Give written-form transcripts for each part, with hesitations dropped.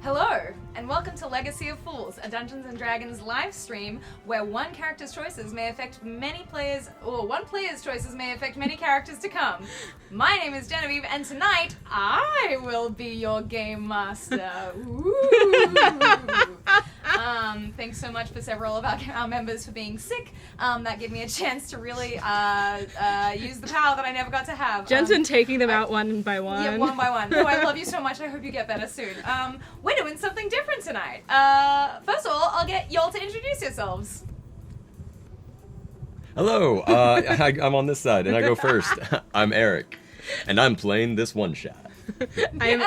Hello, and welcome to Legacy of Fools, a Dungeons & Dragons live stream where one character's choices may affect many players, or one player's choices may affect many characters to come. My name is Genevieve, and tonight I will be your game master. Ooh. Thanks so much for several of our members for being sick. That gave me a chance to really use the power that I never got to have. Jen's been taking them out one by one. Yeah, one by one. Oh, I love you so much. I hope you get better soon. We're doing something different tonight. First of all, I'll get y'all to introduce yourselves. Hello, I'm on this side, and I go first. I'm Eric, and I'm playing this one-shot. I'm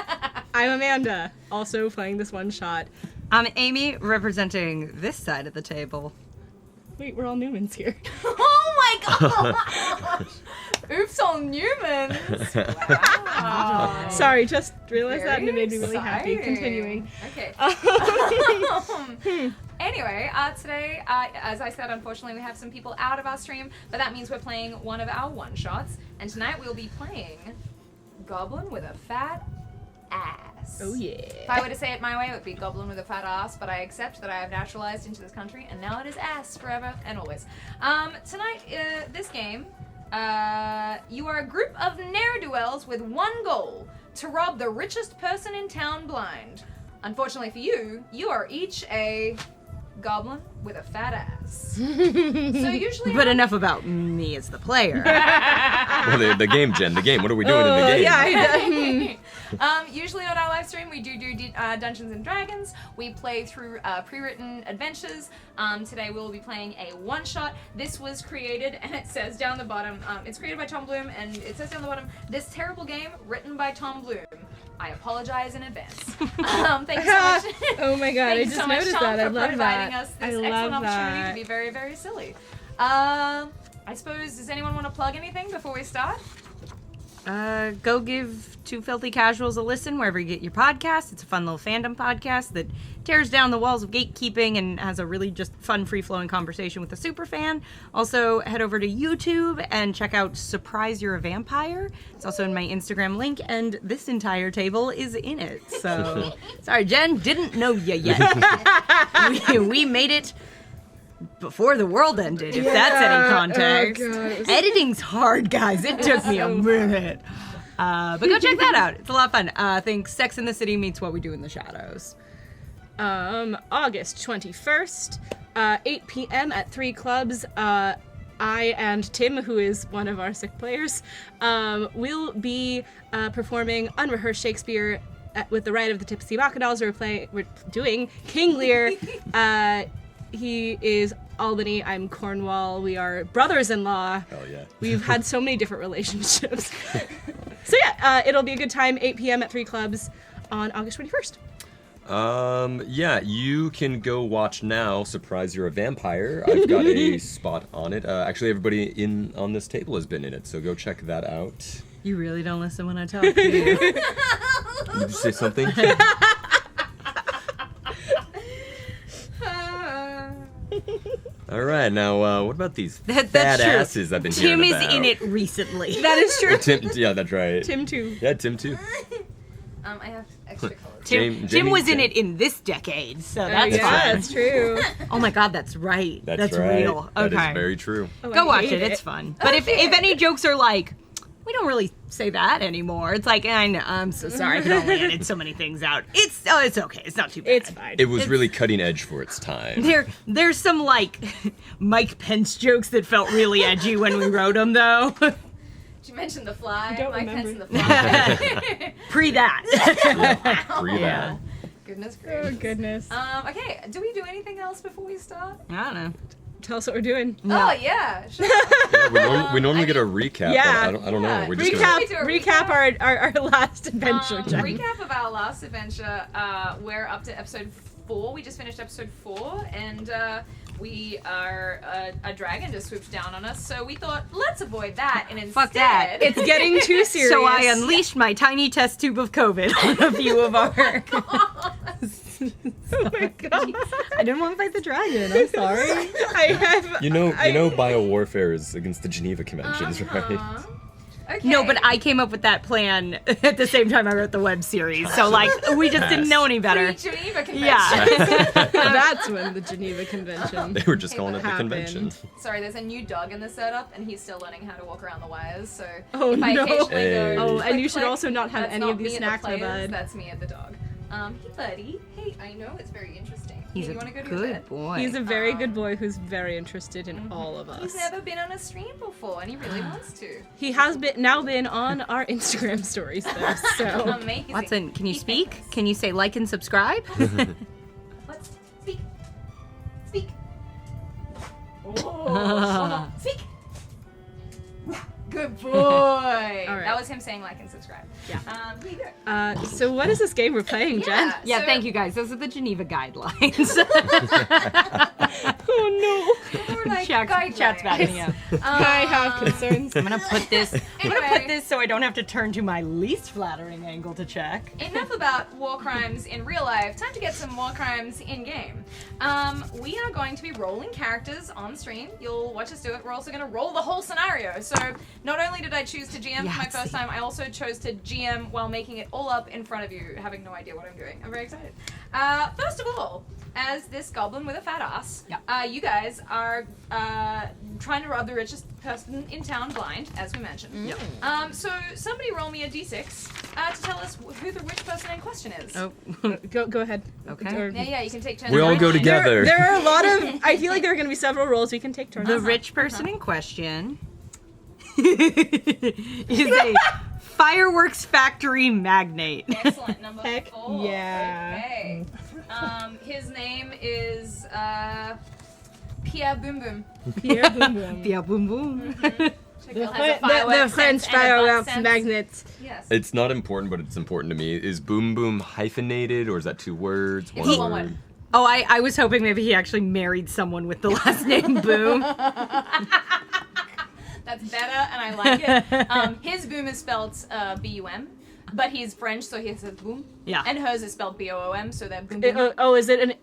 Amanda, also playing this one shot. I'm Amy, representing this side of the table. Wait, we're all Newmans here. Oh my gosh! Oops on Newmans! Wow. Sorry, just realized that and it made me really Exciting. happy. Continuing. Okay. Anyway, today, as I said, unfortunately we have some people out of our stream, but that means we're playing one of our one-shots, and tonight we'll be playing Goblin with a Fat Ass. Oh yeah. If I were to say it my way, it would be Goblin with a Fat Ass, but I accept that I have naturalized into this country, and now it is ass forever and always. Tonight, this game, you are a group of ne'er-do-wells with one goal: to rob the richest person in town blind. Unfortunately for you, you are each a goblin with a fat ass. So usually... But enough about me as the player. Well, the game, Jen, the game. What are we doing in the game? Yeah, usually on our live stream we do Dungeons and Dragons. We play through pre-written adventures. Today we'll be playing a one-shot. This was created, and it says down the bottom, it's created by Tom Bloom, and it says down the bottom, this terrible game written by Tom Bloom. I apologize in advance. Thanks so much. Oh my god, I Thanks just so much, noticed Tom, that. I for love providing that. us this I excellent love opportunity that. to be very, very silly. I suppose, does anyone want to plug anything before we start? Go give Two Filthy Casuals a listen wherever you get your podcast. It's a fun little fandom podcast that tears down the walls of gatekeeping and has a really just fun, free-flowing conversation with a super fan. Also, head over to YouTube and check out Surprise You're a Vampire. It's also in my Instagram link, and this entire table is in it. So, sorry, Jen, didn't know you yet. we made it before the world ended, if that's any context. Oh God, Editing's hard, guys. It took me a minute. But go check that out. It's a lot of fun. I think Sex in the City meets What We Do in the Shadows. August 21st, 8 p.m. at 3 clubs. I and Tim, who is one of our sick players, will be performing unrehearsed Shakespeare with the Rite of the Tipsy Bacchanals. We're doing King Lear. He is Albany, I'm Cornwall. We are brothers-in-law. Hell yeah. We've had so many different relationships. So yeah, it'll be a good time, 8 p.m. at 3 clubs on August 21st. Yeah, you can go watch now, Surprise You're a Vampire. I've got a spot on it. Actually, everybody on this table has been in it, so go check that out. You really don't listen when I talk to you. Did you say something? All right, now what about these That's fat true. asses I've been Tim hearing is about? in it recently. That is true. Tim, yeah, that's right. Tim too. Yeah, Tim too. I have extra colors. Tim Jamie- was in Jamie- it in this decade, so Oh, that's yeah, fun. that's true. Oh my god, that's right. That's right. real. That Okay. is very true. Oh, Go I watch hate it. It's fun. But if any jokes are like, we don't really say that anymore. It's like, I know, I'm so sorry. I can only edit so many things out. It's okay. It's not too bad. It's fine. It was really cutting edge for its time. There's some like Mike Pence jokes that felt really edgy when we wrote them, though. Did you mention the fly? I don't Mike remember. Pence and the fly. Pre that. Free that. Goodness Oh gracious. goodness. Okay, do we do anything else before we start? I don't know. Tell us what we're doing. Oh yeah, sure. Yeah, we normally get a recap. Yeah. But I don't know. Yeah. We're just Recap our last adventure. Jen. Recap of our last adventure. We're up to episode 4. We just finished episode 4, and we are a dragon just swooped down on us. So we thought, let's avoid that, and instead, Fuck that. It's getting too serious. So I unleashed my tiny test tube of COVID on a few of our... Oh my god. I didn't want to fight the dragon. I'm sorry. I have. You know, biowarfare is against the Geneva Conventions, right? Okay. No, but I came up with that plan at the same time I wrote the web series. So, like, we just didn't know any better. Geneva Convention. Yeah. That's when the Geneva Convention. They were just calling it the happened. convention. Sorry, there's a new dog in the setup, and he's still learning how to walk around the wires. So Oh, if I no. occasionally Hey. go, Oh, and click, you should click, also not have that's any not of these me at snacks, the my players, bud. That's me at the dog. Hey, buddy. Hey, I know it's very interesting. He's Hey, a you want to go to your bed? good boy. He's a very good boy who's very interested in all of He's us. never been on a stream before, and he really wants to. He has now been on our Instagram stories, though, so... Amazing. Watson, can you He's speak? famous. Can you say like and subscribe? Let's speak. Speak. Oh, speak. Good boy. That was him saying like and subscribe. Yeah. Here you go. So what is this game we're playing, Jen? Yeah, so- thank you guys. Those are the Geneva guidelines. Oh, We're like Chat's guidelines. backing up. no. I have concerns. I'm gonna put this. I'm gonna Anyway. put this so I don't have to turn to my least flattering angle to check. Enough about war crimes in real life. Time to get some war crimes in game. We are going to be rolling characters on stream. You'll watch us do it. We're also going to roll the whole scenario. So not only did I choose to GM for my first time, I also chose to GM while making it all up in front of you, having no idea what I'm doing. I'm very excited. First of all, as this goblin with a fat ass, you guys are trying to rob the richest person in town blind, as we mentioned. So somebody roll me a d6 to tell us who the rich person in question is. Oh, Go ahead. Okay. Or- Yeah, you can take turns. We all go rolling. together. There are a lot of... I feel like there are going to be several roles we can take turns. the rich person in question is a fireworks factory magnate. Excellent. Number Heck 4. yeah. Okay. His name is Pierre Boom Boom. Pierre Boom Boom. Yeah, boom boom. The French fireworks magnet. Yes. It's not important, but it's important to me. Is Boom Boom hyphenated, or is that 2 words? It's one word. Oh, I was hoping maybe he actually married someone with the last name Boom. That's better, and I like it. His boom is spelled B-U-M, but he's French, so he says boom. Yeah. And hers is spelled B-O-O-M, so they're boom boom. Is it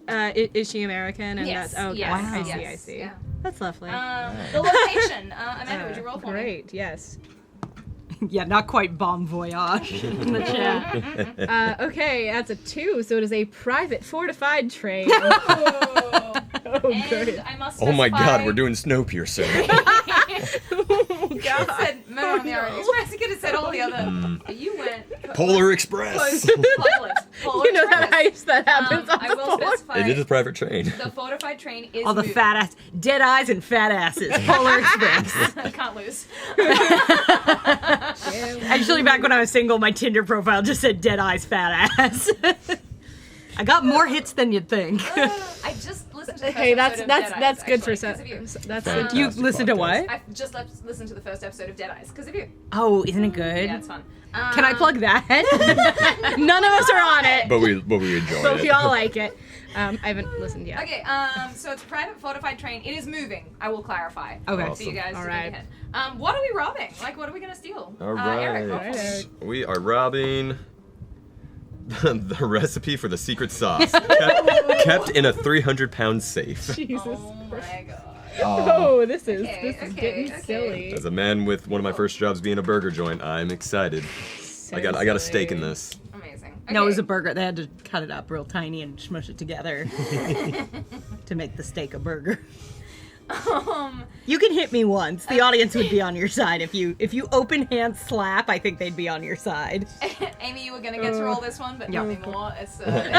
is she American? And Yes. that's okay. Yes. Wow. I see. Yes. I see. Yeah. That's lovely. The location. Amanda, would you roll for me? Great. Yes. Yeah, not quite bon voyage in the chat. Okay, that's a 2, so it is a private fortified train. Oh. Oh, And good. I must Oh my specify- god, we're doing Snowpiercer. Oh, It God. said Moon on the Orient Express. You could have said all the other. But you went. Polar Express. Polar You know that Express. that happens on I the will floor. specify. It is a private train. The fortified train is All the moving. fat ass, dead eyes and fat asses. Polar Express. I can't lose. Actually, back when I was single, my Tinder profile just said dead eyes, fat ass. I got more hits than you'd think. I just listened to the first Hey, episode that's of Dead that's Eyes, good for actually, 'cause of you. that's Fantastic You listened to what? I've just listened to the first episode of Dead Eyes because of you. Oh, isn't it good? Yeah, it's fun. Can I plug that? None of us are on it, But we enjoy but it. we all like it. I haven't listened yet. Okay, so it's a private fortified train. It is moving. I will clarify. Okay. So you guys All to right. think ahead. What are we robbing? Like, what are we gonna steal? All Eric, right. go for it. We are robbing the recipe for the secret sauce, kept in a 300-pound safe. Jesus. Oh my god. Oh, this is Okay, this is okay, getting okay. silly. As a man with one of my first jobs being a burger joint, I'm excited. I got a stake in this. Amazing. No, it was a Okay. burger. They had to cut it up real tiny and smush it together to make the steak a burger. You can hit me once. The audience would be on your side if you open hand slap. I think they'd be on your side. Amy, you were gonna get to roll this one, but Yeah. not anymore. It's gonna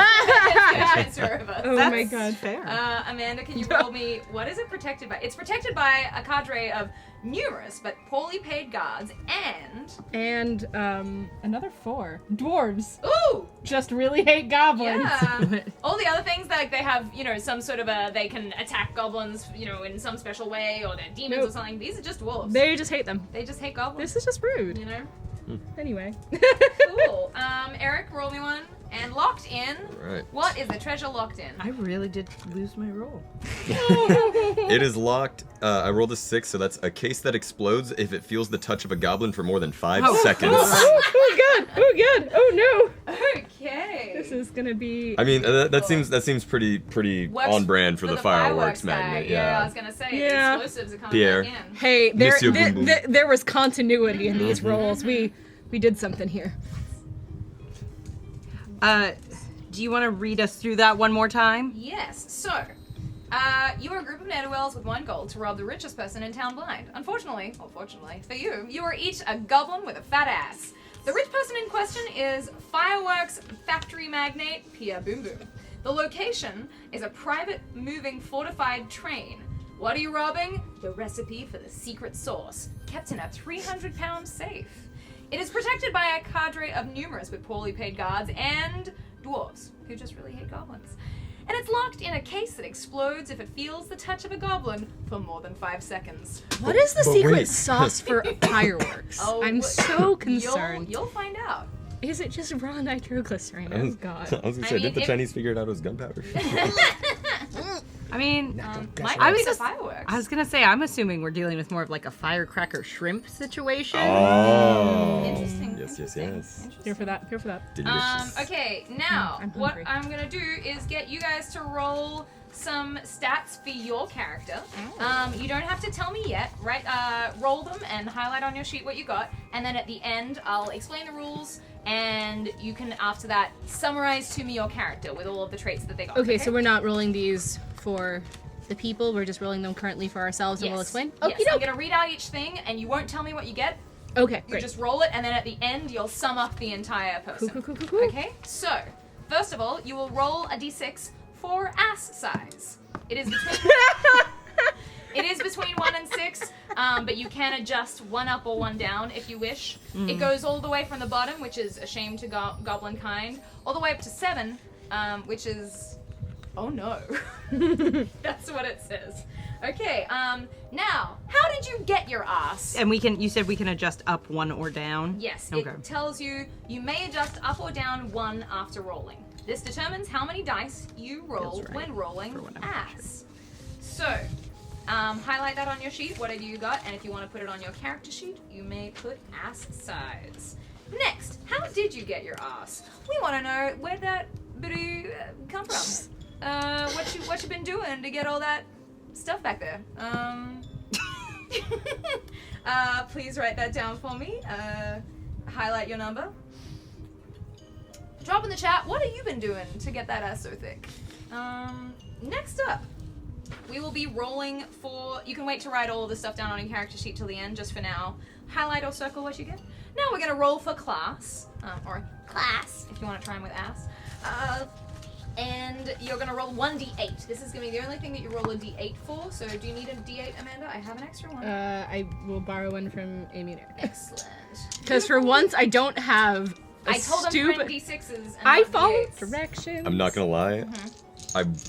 transfer over. Oh my God. fair. Amanda, can you roll me? What is it protected by? It's protected by a cadre of numerous but poorly paid guards and another 4 dwarves. ooh, Just really hate goblins. yeah, all the other things that like they have, some sort of they can attack goblins, in some special way, or they're demons Nope. or something. These are just wolves. They just hate them. They just hate goblins. This is just rude. you know. Anyway. Cool. Eric, roll me one. And locked in. Right. What is the treasure locked in? I really did lose my roll. It is locked. I rolled a 6, so that's a case that explodes if it feels the touch of a goblin for more than 5 seconds. Oh, good. Oh, good. Oh, no. Okay. This is gonna be. I mean, that seems pretty Works on brand for the fireworks guy. magnet. Yeah, I was gonna say Yeah. the explosives are coming Pierre. back in. Hey, Monsieur Boom Boom. there was continuity in these roles. We did something here. Do you want to read us through that one more time? Yes. So, you are a group of ne'er-do-wells with one goal: to rob the richest person in town blind. Unfortunately, or fortunately for you, you are each a goblin with a fat ass. The rich person in question is fireworks factory magnate Pierre Boom Boom. The location is a private moving fortified train. What are you robbing? The recipe for the secret sauce, kept in a 300-pound safe. It is protected by a cadre of numerous but poorly paid guards and dwarves who just really hate goblins. And it's locked in a case that explodes if it feels the touch of a goblin for more than 5 seconds. What is the But secret wait. sauce for fireworks? I'm so concerned. You'll find out. Is it just raw nitroglycerin? I Oh was, god. I was gonna I say, mean, did the if- Chinese figure it out as gunpowder? I mean, Might I be was the just- fireworks. I was gonna say, I'm assuming we're dealing with more of like a firecracker shrimp situation. Oh. Interesting. Yes, yes, interesting, yes. interesting. Here for that. Here for that. Delicious. Okay, now I'm what hungry. I'm gonna do is get you guys to roll some stats for your character. You don't have to tell me yet, right? Roll them and highlight on your sheet what you got, and then at the end I'll explain the rules, and you can after that summarize to me your character with all of the traits that they got. Okay, so we're not rolling these for the people. We're just rolling them currently for ourselves, and we'll explain. Yes, Okey-doke. I'm gonna read out each thing, and you won't tell me what you get. Okay, You great. just roll it, and then at the end, you'll sum up the entire person. Cool. Okay? So, first of all, you will roll a d6 for ass size. It is between... It is between 1 and 6, but you can adjust 1 up or 1 down if you wish. It goes all the way from the bottom, which is a shame to goblin kind, all the way up to 7, which is... Oh no. That's what it says. Okay, now, how did you get your ass? And you said we can adjust up, 1, or down? Yes, Okay. it tells you you may adjust up or down 1 after rolling. This determines how many dice you roll Feels right when rolling for what I'm ass. So, highlight that on your sheet, whatever you got, and if you want to put it on your character sheet, you may put ass size. Next, how did you get your ass? We want to know where that booty come from. What you been doing to get all that stuff back there? Please write that down for me. Highlight your number. Drop in the chat, what have you been doing to get that ass so thick? Next up, we will be rolling for... You can wait to write all of the stuff down on your character sheet till the end, just for now. Highlight or circle what you get. Now we're going to roll for class, or class, if you want to try them with ass. And you're going to roll 1d8. This is going to be the only thing that you roll a d8 for, so do you need a d8, Amanda? I have an extra one. I will borrow one from Amy and Eric. Excellent. Because for once, I don't have I told them to stupid... print d6s and I not followed d8s. directions. I'm not gonna lie.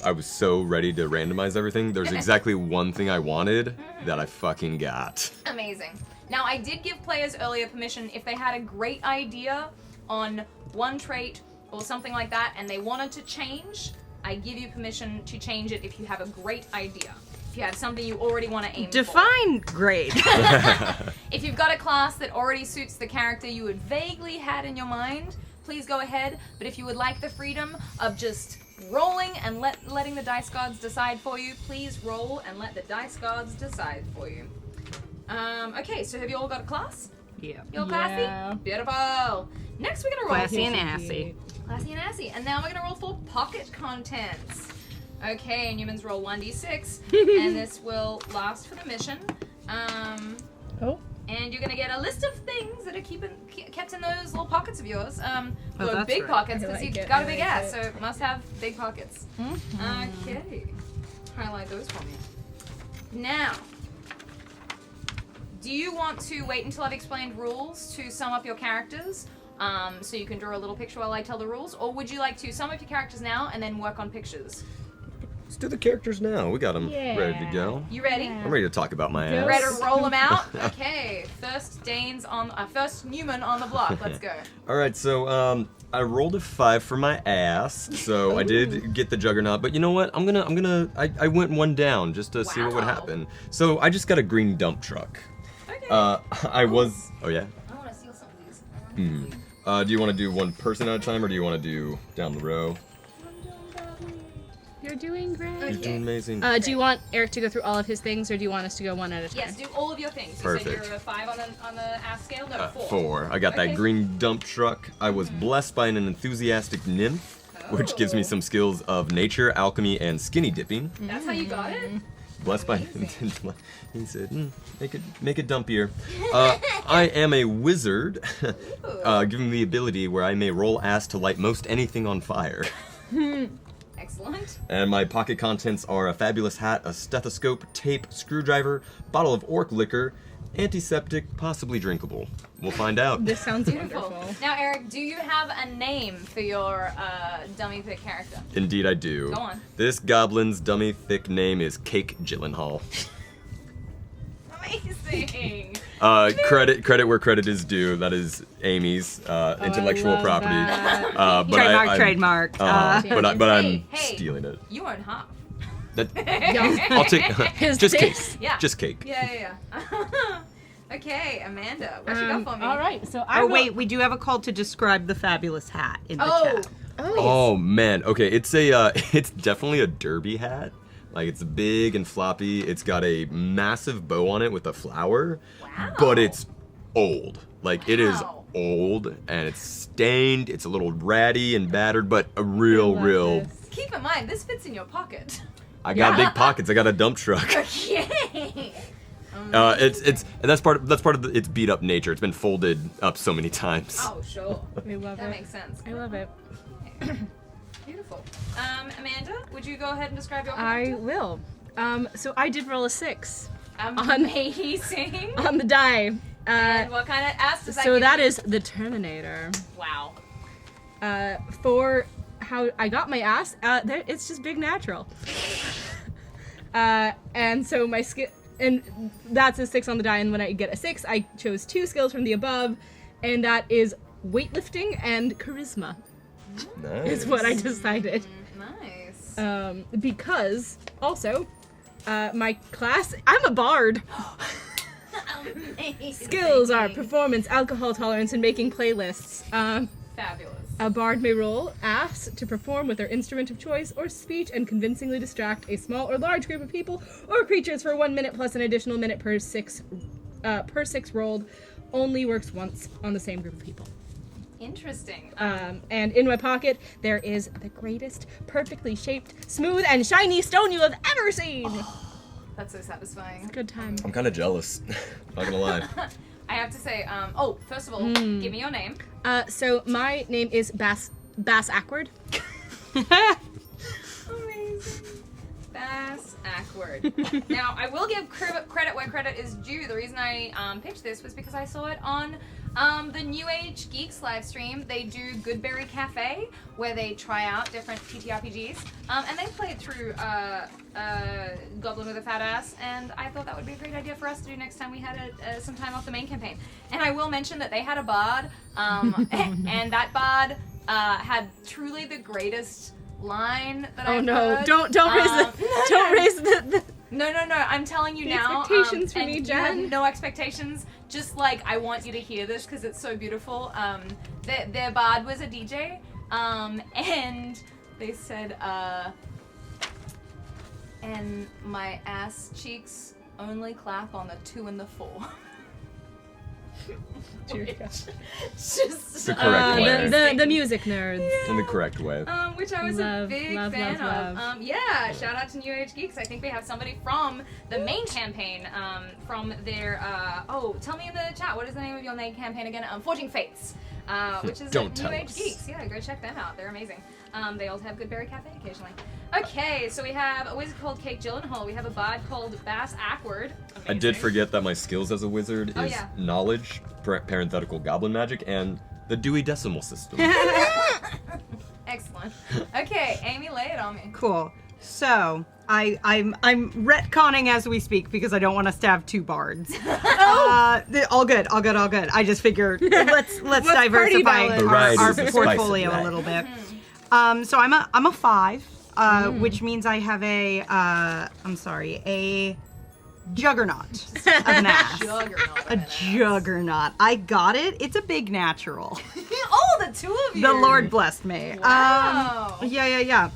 I was so ready to randomize everything. There's exactly one thing I wanted that I fucking got. Amazing. Now, I did give players earlier permission if they had a great idea on one trait or something like that and they wanted to change, I give you permission to change it if you have a great idea. If you have something you already want to aim Define great. for. If you've got a class that already suits the character you had vaguely had in your mind, please go ahead. But if you would like the freedom of just rolling and letting the dice gods decide for you, please roll and let the dice gods decide for you. Okay, so have you all got a class? Yeah. You all classy? Yeah. Beautiful. Next we're gonna roll Classy and assy. Classy and assy. And now we're gonna roll for pocket contents. Okay, and humans roll 1d6, and this will last for the mission. Oh. And you're gonna get a list of things that are kept in those little pockets of yours. Those that's big right. pockets, I because like you've it, got a I big like ass, it. so must have big pockets. Okay. Highlight those for me. Now, do you want to wait until I've explained rules to sum up your characters? So you can draw a little picture while I tell the rules? Or would you like to sum up your characters now and then work on pictures? Let's do the characters now. We got them ready to go. You ready? I'm ready to talk about my ass. Ready to roll them out? Okay. First Newman on the block. Let's go. All right, so I rolled a 5 for my ass, so I did get the Juggernaut. But you know what? I went 1 down just to see what would Wow. happen. So I just got a green dump truck. Okay. Oh yeah. I want to steal some of these. Do you want to do one person at a time, or do you want to do down the row? You're doing great. You're doing amazing. Do you want Eric to go through all of his things, or do you want us to go one at a time? Yes, do all of your things. Perfect. You said you're a 5 on the ass scale? No, 4. 4. I got Okay. that green dump truck. I was blessed by an enthusiastic nymph, which gives me some skills of nature, alchemy, and skinny dipping. That's how you got it? Blessed by he said, make it dumpier. I am a wizard, giving me the ability where I may roll ass to light most anything on fire. Excellent. And my pocket contents are a fabulous hat, a stethoscope, tape, screwdriver, bottle of orc liquor, antiseptic, possibly drinkable. We'll find out. This sounds Beautiful. wonderful. Now, Eric, do you have a name for your dummy pick character? Indeed I do. Go on. This goblin's dummy thick name is Cake Gyllenhaal. Amazing. Credit where credit is due. That is Amy's intellectual love property. that. But Trademark. but I'm Hey, stealing it. You own half. That, I'll take His just cake. taste. Yeah. Just cake. Yeah. Okay, Amanda, what you got for me? All right, so Oh wait, we do have a call to describe the fabulous hat in the Oh, chat. Oh man. Okay, it's a it's definitely a derby hat. Like it's big and floppy. It's got a massive bow on it with a flower. Wow. But it's old. Like it is Wow. old and it's stained. It's a little ratty and battered, but a real. keep in mind, this fits in your pocket. I got big pockets. I got a dump truck. Okay. It's and that's part of its beat up nature. It's been folded up so many times. Oh, sure. We love That it. makes sense. I love it. Beautiful. Amanda, would you go ahead and describe your I character? will. So I did roll a 6 Amazing. on the die. And what kind of ass does that So give that you? is the Terminator. Wow. For how I got my ass, it's just big natural. And so my skill, and that's a 6 on the die. And when I get a 6, I chose 2 skills from the above, and that is weightlifting and charisma. Nice. Is what I decided. Nice. Because also, my class, I'm a bard. Skills are performance, alcohol tolerance, and making playlists. Fabulous. A bard may roll ass to perform with their instrument of choice or speech and convincingly distract a small or large group of people or creatures for 1 minute plus an additional minute per 6 rolled. Only works once on the same group of people. Interesting. And in my pocket, there is the greatest, perfectly shaped, smooth, and shiny stone you have ever seen. That's so satisfying. Good time. I'm kind of jealous. Not gonna lie. I have to say, first of all, give me your name. So my name is Bass Ackward. Amazing. Bass Ackward. Now, I will give credit where credit is due. The reason I picked this was because I saw it on the New Age Geeks live stream. They do Goodberry Cafe, where they try out different TTRPGs, and they played through Goblin with a Fat Ass, and I thought that would be a great idea for us to do next time we had some time off the main campaign. And I will mention that they had a bard, and that bard had truly the greatest line that I've heard. Don't raise the No, I'm telling you The now. expectations for and me, you have Jen. no expectations. Just like I want you to hear this because it's so beautiful. Their bard was a DJ, and they said, and my ass cheeks only clap on the 2 and the 4. Just The correct way. the music nerds. In the correct way. which I was a Love, big love, fan love, of. love. Yeah, shout out to New Age Geeks. I think we have somebody from the main campaign, from their, tell me in the chat, what is the name of your main campaign again? Forging Fates, which is Don't New tell Age us. Geeks. Yeah, go check them out. They're amazing. They also have Goodberry Cafe occasionally. Okay, so we have a wizard called Cake Gyllenhaal. We have a bard called Bass Ackward. I did forget that my skills as a wizard is yeah. knowledge, parenthetical goblin magic, and the Dewey Decimal System. Excellent. Okay, Amy, lay it on me. Cool. So I'm retconning as we speak because I don't want us to have 2 bards. All good. I just figured let's diversify balance? Variety our is the spice of portfolio a life. little bit. So I'm a 5, which means I have a juggernaut of an ass. Juggernaut. A juggernaut. I got it. It's a big natural. Oh 2 of you. The Lord blessed me. Wow. Yeah.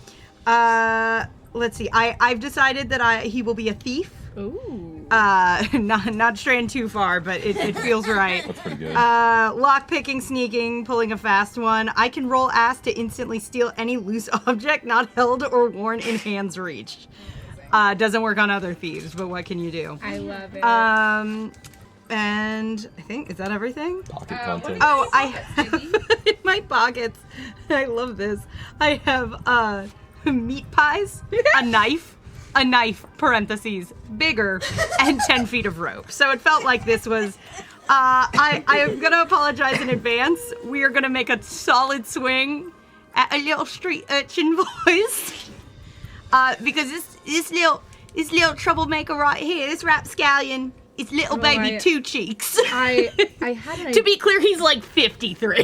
Let's see. I've decided that he will be a thief. Ooh. Not straying too far, but it feels right. That's pretty good. Lock picking, sneaking, pulling a fast one. I can roll ass to instantly steal any loose object not held or worn in hand's reach. Doesn't work on other thieves, but what can you do? I love it. And I think, is that everything? Pocket what content. do you- Oh, Pockets, baby. in my pockets, I love this. I have meat pies, a knife, parentheses, bigger, and 10 feet of rope. So it felt like this was, I am going to apologize in advance. We are going to make a solid swing at a little street urchin voice. Because this little troublemaker right here, this rapscallion, is little baby I- Two Cheeks. I had an To be clear, he's like 53.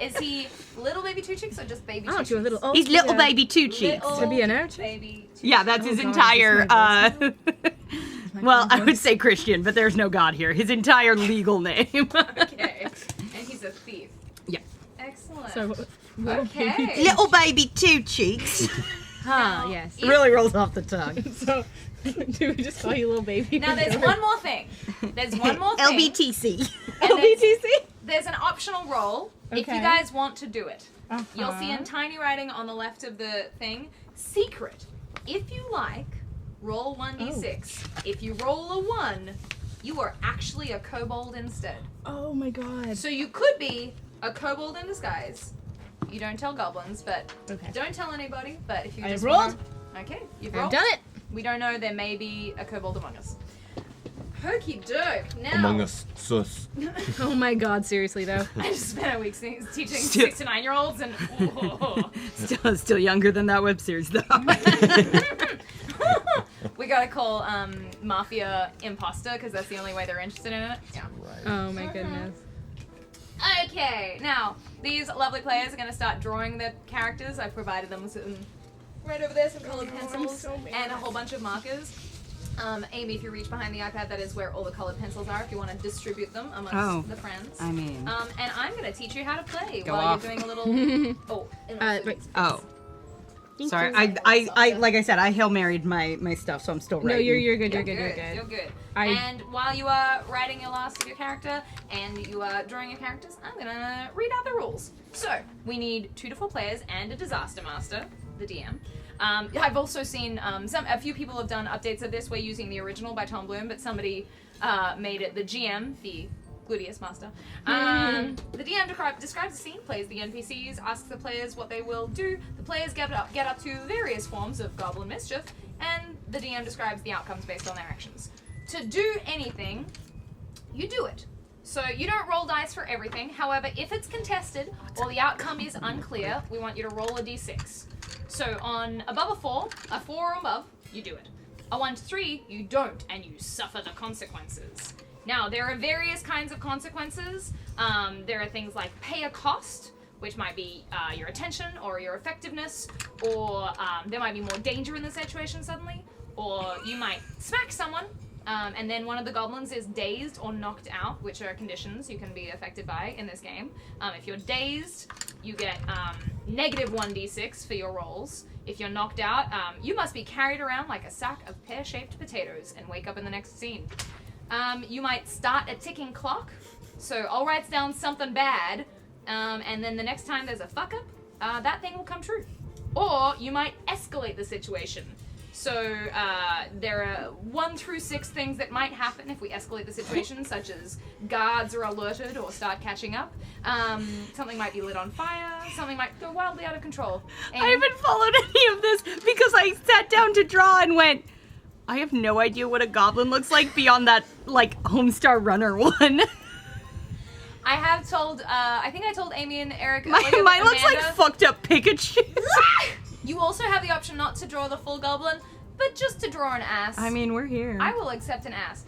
Is he little baby Two Cheeks or just baby Two Oh, Cheeks? to a little. Oh, He's little yeah. baby Two Cheeks. Little To be an urchin? baby Two Yeah, that's Oh, his God, entire, this is my well, I would say Christian, but there's no God here. His entire legal name. Okay. And he's a thief. Yeah. Excellent. So, okay. Little baby Two Cheeks. huh, yes. It really rolls off the tongue. So, do we just call you little baby? Now there's one more thing. There's one more thing. LBTC. And there's, LBTC? there's an optional roll if you Okay. guys want to do it. You'll see Uh-huh. in tiny writing on the left of the thing, secret. If you like, roll 1d6. If you roll a 1, you are actually a kobold instead. Oh my god. So you could be a kobold in disguise. You don't tell goblins, but Okay. don't tell anybody. But if you I've just rolled. wanna- okay, you've I've rolled. done it. We don't know. There may be a kobold among us. Hokey doke. Now. Among us, sus. Oh my god, seriously though. I just spent a week teaching Still- 6 to 9 year olds, and Still younger than that web series, though. we gotta call Mafia imposter because that's the only way they're interested in it. Yeah. Right. Oh my goodness. Okay, now these lovely players are gonna start drawing their characters. I've provided them with some right over there, some colored pencils so mad. and a whole bunch of markers. Amy, if you reach behind the iPad, that is where all the colored pencils are. If you want to distribute them amongst the friends. I mean. And I'm gonna teach you how to play Go while off. you're doing a little. Oh. Wait. Oh. Sorry, I like I said, I Hail Married my stuff, so I'm still No, writing. you're good, you're You're good, you're good. You're good. good. I- And while you are writing your last of your character and you are drawing your characters, I'm gonna read out the rules. So we need 2 to 4 players and a disaster master, the DM. I've also seen a few people have done updates of this. We're using the original by Tom Bloom, but somebody made it the GM, the Gluteus Master. The DM describes the scene, plays the NPCs, asks the players what they will do. The players get up to various forms of goblin mischief, and the DM describes the outcomes based on their actions. To do anything, you do it. So you don't roll dice for everything. However, if it's contested or the outcome is unclear, we want you to roll a d6. So on above a 4 or above, you do it. A 1 to 3, you don't, and you suffer the consequences. Now, there are various kinds of consequences. There are things like pay a cost, which might be your attention or your effectiveness, or there might be more danger in the situation suddenly, or you might smack someone, and then one of the goblins is dazed or knocked out, which are conditions you can be affected by in this game. If you're dazed, you get negative 1d6 for your rolls. If you're knocked out, you must be carried around like a sack of pear-shaped potatoes and wake up in the next scene. You might start a ticking clock, so I'll write down something bad, and then the next time there's a fuck-up, that thing will come true. Or you might escalate the situation. So there are 1 through 6 things that might happen if we escalate the situation, such as guards are alerted or start catching up. Something might be lit on fire. Something might go wildly out of control. And I haven't followed any of this because I sat down to draw and went, I have no idea what a goblin looks like beyond that, like, Homestar Runner one. I have told, I think I told Amy and Eric Mine earlier, looks like Amanda- fucked up Pikachu. You also have the option not to draw the full goblin, but just to draw an ass. I mean, we're here. I will accept an ass.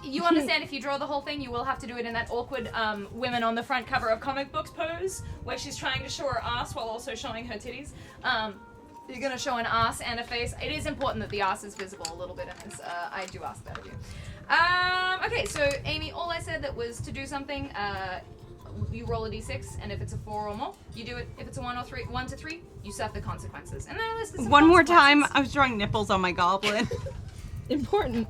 You understand, if you draw the whole thing, you will have to do it in that awkward women on the front cover of comic books pose, where she's trying to show her ass while also showing her titties. You're gonna show an ass and a face. It is important that the ass is visible a little bit in this. I do ask that of you. Okay, so Amy, all I said that was to do something. you roll a d6, and if it's a 4 or more, you do it. If it's a 1 to 3, you suffer the consequences. And then I listed some One more time, consequences. I was drawing nipples on my goblin. Important.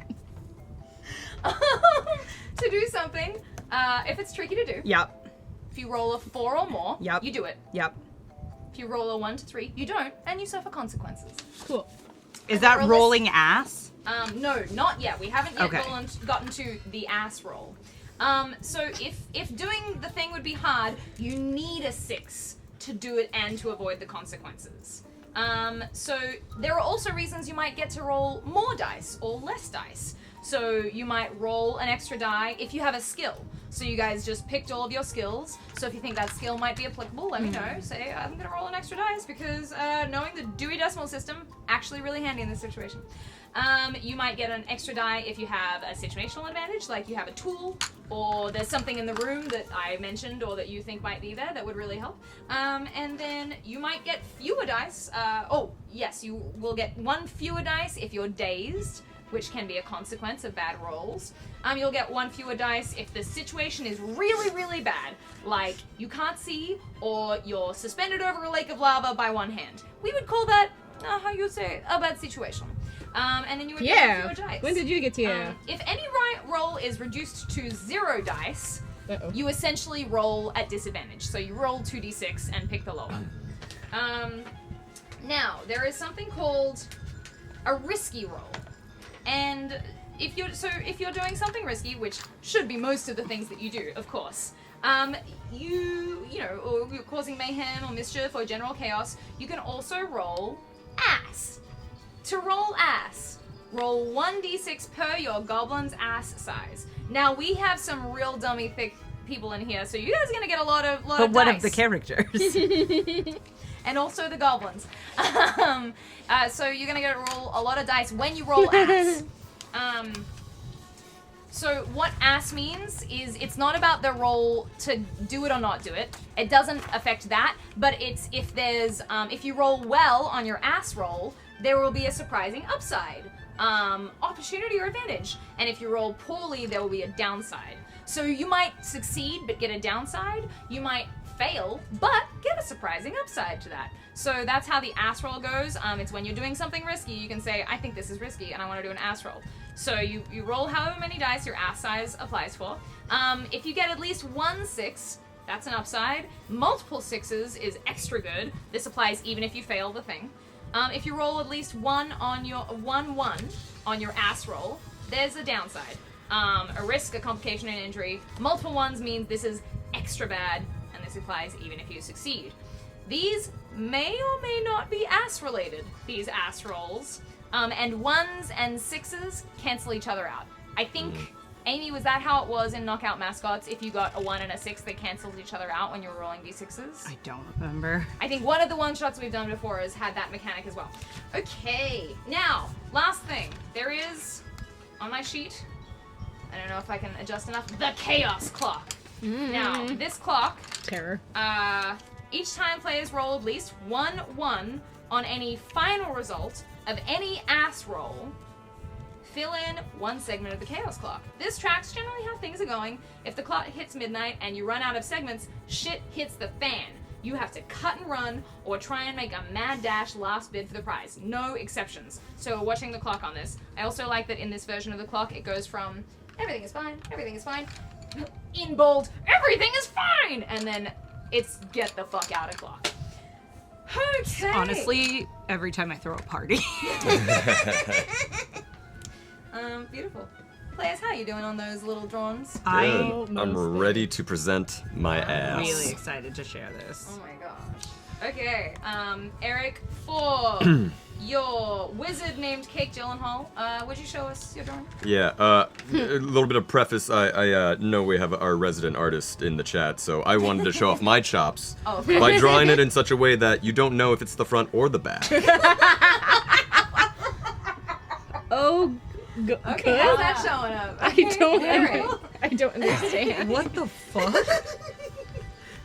To do something, if it's tricky to do, Yep. if you roll a 4 or more, Yep. you do it. Yep. If you roll a 1 to 3, you don't, and you suffer consequences. Cool. Is that rolling ass? No, not yet. We haven't yet Okay. gotten to the ass roll. So if doing the thing would be hard, you need a 6 to do it and to avoid the consequences. So there are also reasons you might get to roll more dice or less dice. So you might roll an extra die if you have a skill. So you guys just picked all of your skills. So if you think that skill might be applicable, let me know. Say, I'm going to roll an extra dice because knowing the Dewey Decimal System, actually really handy in this situation. You might get an extra die if you have a situational advantage, like you have a tool, or there's something in the room that I mentioned or that you think might be there that would really help. And then you might get fewer dice. You will get 1 fewer dice if you're dazed, which can be a consequence of bad rolls. You'll get 1 fewer dice if the situation is really, really bad, like you can't see or you're suspended over a lake of lava by one hand. We would call that, how you would say, a bad situation. And then you would get fewer dice. When did you get to yeah? If any roll is reduced to 0 dice, Uh-oh. you essentially roll at disadvantage. So you roll 2d6 and pick the lower. Now, there is something called a risky roll. And if you're doing something risky, which should be most of the things that you do, of course, or you're causing mayhem or mischief or general chaos, you can also roll ass. To roll ass, roll 1d6 per your goblin's ass size. Now we have some real dummy thick people in here, so you guys are gonna get a lot of But what dice. of the characters? And also the goblins. So you're gonna roll a lot of dice when you roll ass. So what ass means is it's not about the roll to do it or not do it. It doesn't affect that, but it's if you roll well on your ass roll, there will be a surprising upside, opportunity or advantage. And if you roll poorly, there will be a downside. So you might succeed but get a downside. You might fail, but get a surprising upside to that. So that's how the ass roll goes. It's when you're doing something risky, you can say, I think this is risky and I want to do an ass roll. So you roll however many dice your ass size applies for. If you get at least 1 6, that's an upside. Multiple 6s is extra good. This applies even if you fail the thing. If you roll at least 1 on your 1 on your ass roll, there's a downside. A risk, a complication, and injury. Multiple 1s means this is extra bad, and this applies even if you succeed. These may or may not be ass related, these ass rolls. And 1s and 6s cancel each other out. I think, Amy, was that how it was in Knockout Mascots? If you got a 1 and a 6, they canceled each other out when you were rolling d6s? I don't remember. I think one of the one-shots we've done before has had that mechanic as well. Okay, now, last thing. There is, on my sheet, I don't know if I can adjust enough, the Chaos Clock. Now, this clock, Terror. each time players roll at least 1 1 on any final result of any ass roll, fill in 1 segment of the Chaos Clock. This tracks generally how things are going. If the clock hits midnight and you run out of segments, shit hits the fan. You have to cut and run or try and make a mad dash last bid for the prize. No exceptions. So we're watching the clock on this. I also like that in this version of the clock, it goes from everything is fine, in bold, everything is fine, and then it's get the fuck out of clock. Okay. Honestly, every time I throw a party. Beautiful. Players, how you doing on those little drawings? Good. I'm ready to present my ass. Really excited to share this. Oh my gosh. Okay, Eric, for your wizard named Cake Gyllenhaal, would you show us your drawing? Yeah, a little bit of preface. I know we have our resident artist in the chat, so I wanted to show off my chops by drawing it in such a way that you don't know if it's the front or the back. Okay, how's that showing up? Okay, I don't understand. What the fuck?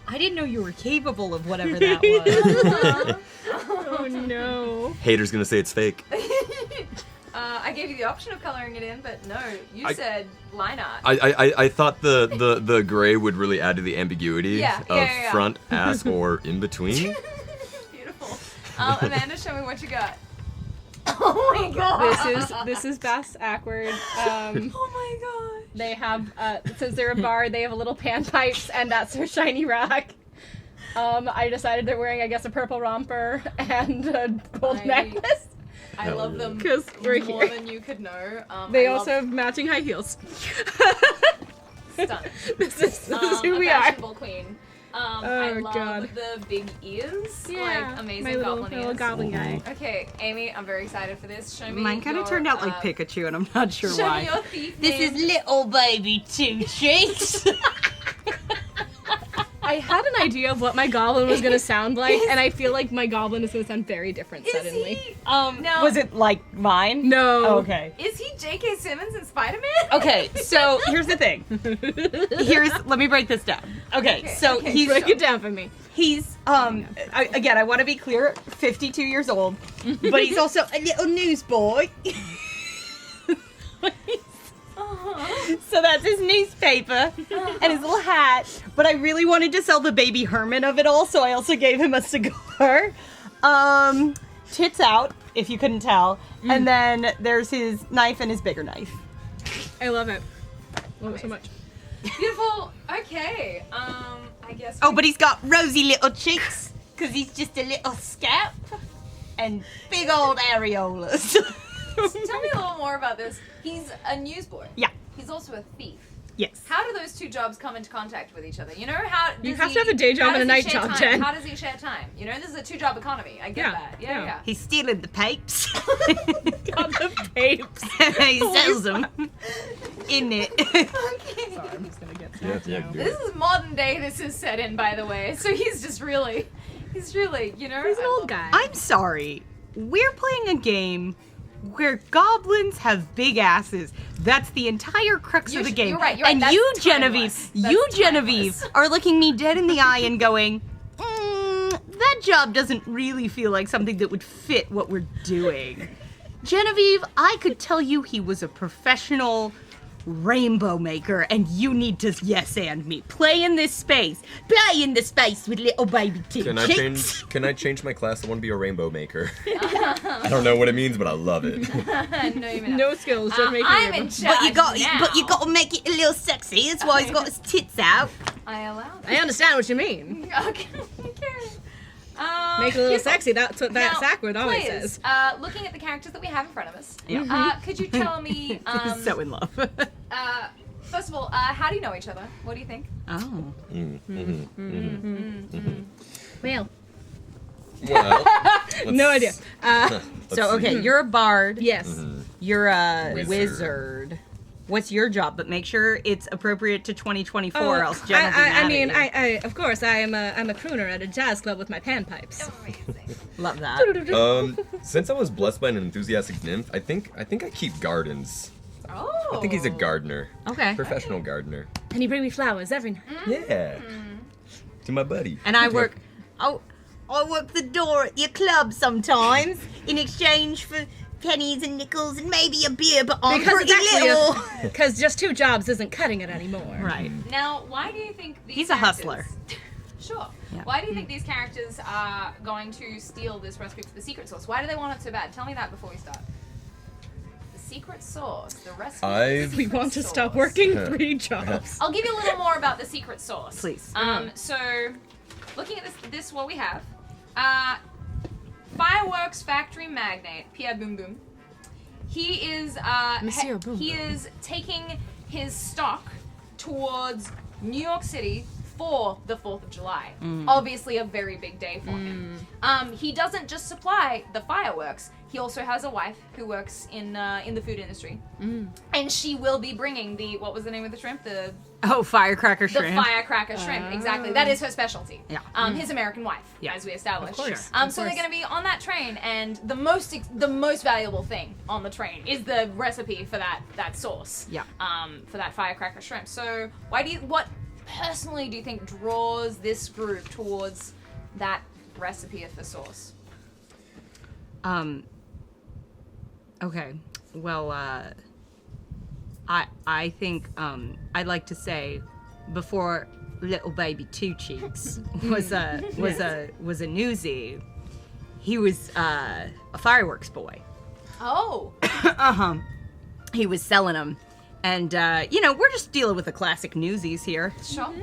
I didn't know you were capable of whatever that was. Oh no. Haters gonna say it's fake. I gave you the option of coloring it in, but no, you I- said line art. I thought the gray would really add to the ambiguity Yeah, of yeah. front, ass, or in between. Beautiful. Amanda, show me what you got. Oh my god. This is Bass Awkward. Oh my god. They have since they're a bar, they have a little panpipes, and that's their shiny rock. I decided they're wearing, I guess, a purple romper and a gold necklace. I Hell love yeah. them 'Cause we're more here. than you could know. They I also love have matching high heels. stunning. This is who A we are. fashionable queen. I Oh, love God. the big ears. Yeah, Like amazing my little, goblin little ears. goblin guy. Okay, Amy, I'm very excited for this. Show me. Mine kind of your, turned out like Pikachu, and I'm not sure Show why. me your thief This name. is little baby Two Cheeks. I had an idea of what my goblin was gonna sound like, and I feel like my goblin is gonna sound very different Is suddenly. he? No. Was it like mine? No. Okay. Is he J.K. Simmons in Spider-Man? Okay, so here's the thing. Let me break this down. Okay, so okay. he's Break it down for me. I want to be clear, 52 years old, but he's also a little newsboy. So that's his newspaper and his little hat. But I really wanted to sell the baby Herman of it all, so I also gave him a cigar. Tits out, if you couldn't tell. And then there's his knife and his bigger knife. I love it. Love it so much. Beautiful. Okay. I guess. Oh, but he's got rosy little cheeks, because he's just a little scamp. And big old areolas. Tell me a little more about this. He's a newsboy. Yeah. He's also a thief. Yes. How do those two jobs come into contact with each other? You know how You does have he- to have a day job how and a does he night share job, time? Jen. How does he share time? You know, this is a two-job economy. I get Yeah, that. yeah. Yeah. He's stealing the papes. Got the papes. He sells them. In it. Okay. Sorry, I'm just gonna get Yeah, snapped yeah, now. do This is modern day. This is set in, by the way. So he's really, you know. He's an I old love guy. I'm sorry. We're playing a game where goblins have big asses. That's the entire crux You of the sh- game. you're right, And that's you, timeless. Genevieve, That's are looking me dead in the eye and going, that job doesn't really feel like something that would fit what we're doing. Genevieve, I could tell you he was a professional rainbow maker, and you need to yes and me. Play in this space. Play in the space with little baby Two Cheeks. Can I change my class? I want to be a rainbow maker. I don't know what it means, but I love it. no, you mean No skills, just making I'm it. in charge But you got to make it a little sexy. That's why he's got his tits out. I allow that. I understand what you mean. Okay. Make it a little beautiful. sexy. That's what that Now, Sackward always players, says. Looking at the characters that we have in front of us, Yeah. could you tell me, So in love. first of all, how do you know each other? What do you think? Oh. Well, Well, no idea. So, okay, you're a bard. Yes. You're a Wizard. wizard. What's your job? But make sure it's appropriate to 2024, Oh, or else Jen will be I mad mean, at you. of course, I'm a crooner at a jazz club with my panpipes. Amazing. Love that. Since I was blessed by an enthusiastic nymph, I think I keep gardens. Oh. I think he's a gardener, Okay. professional gardener. And you bring me flowers every night. Yeah. To my buddy. And I work. Oh, I work the door at your club sometimes in exchange for pennies and nickels and maybe a beer, but I'm pretty little. Because just two jobs isn't cutting it anymore. Right. Now, why do you think these He's a characters- hustler. Sure. Yeah. Why do you think these characters are going to steal this recipe for the secret sauce? Why do they want it so bad? Tell me that before we start. The secret sauce, the recipe. for the We secret want to stop sauce. working 3 jobs. I'll give you a little more about the secret sauce. Please. So, looking at this what we have. Fireworks factory magnate, Pierre Boom Boom. He is Monsieur Boom he Boom. is taking his stock towards New York City for the 4th of July. Obviously a very big day for him. He doesn't just supply the fireworks. He also has a wife who works in the food industry. And she will be bringing the, what was the name of the shrimp? The Firecracker shrimp. firecracker shrimp, exactly. That is her specialty. Yeah. His American wife, Yeah. as we established. Of course, So they're going to be on that train, and the most valuable thing on the train is the recipe for that sauce. Yeah. For that firecracker shrimp. So what personally do you think draws this group towards that recipe of the sauce? Okay. Well, I think I'd like to say before little baby Two Cheeks was a newsie. He was a fireworks boy. Oh. He was selling them, and we're just dealing with the classic newsies here. Sure.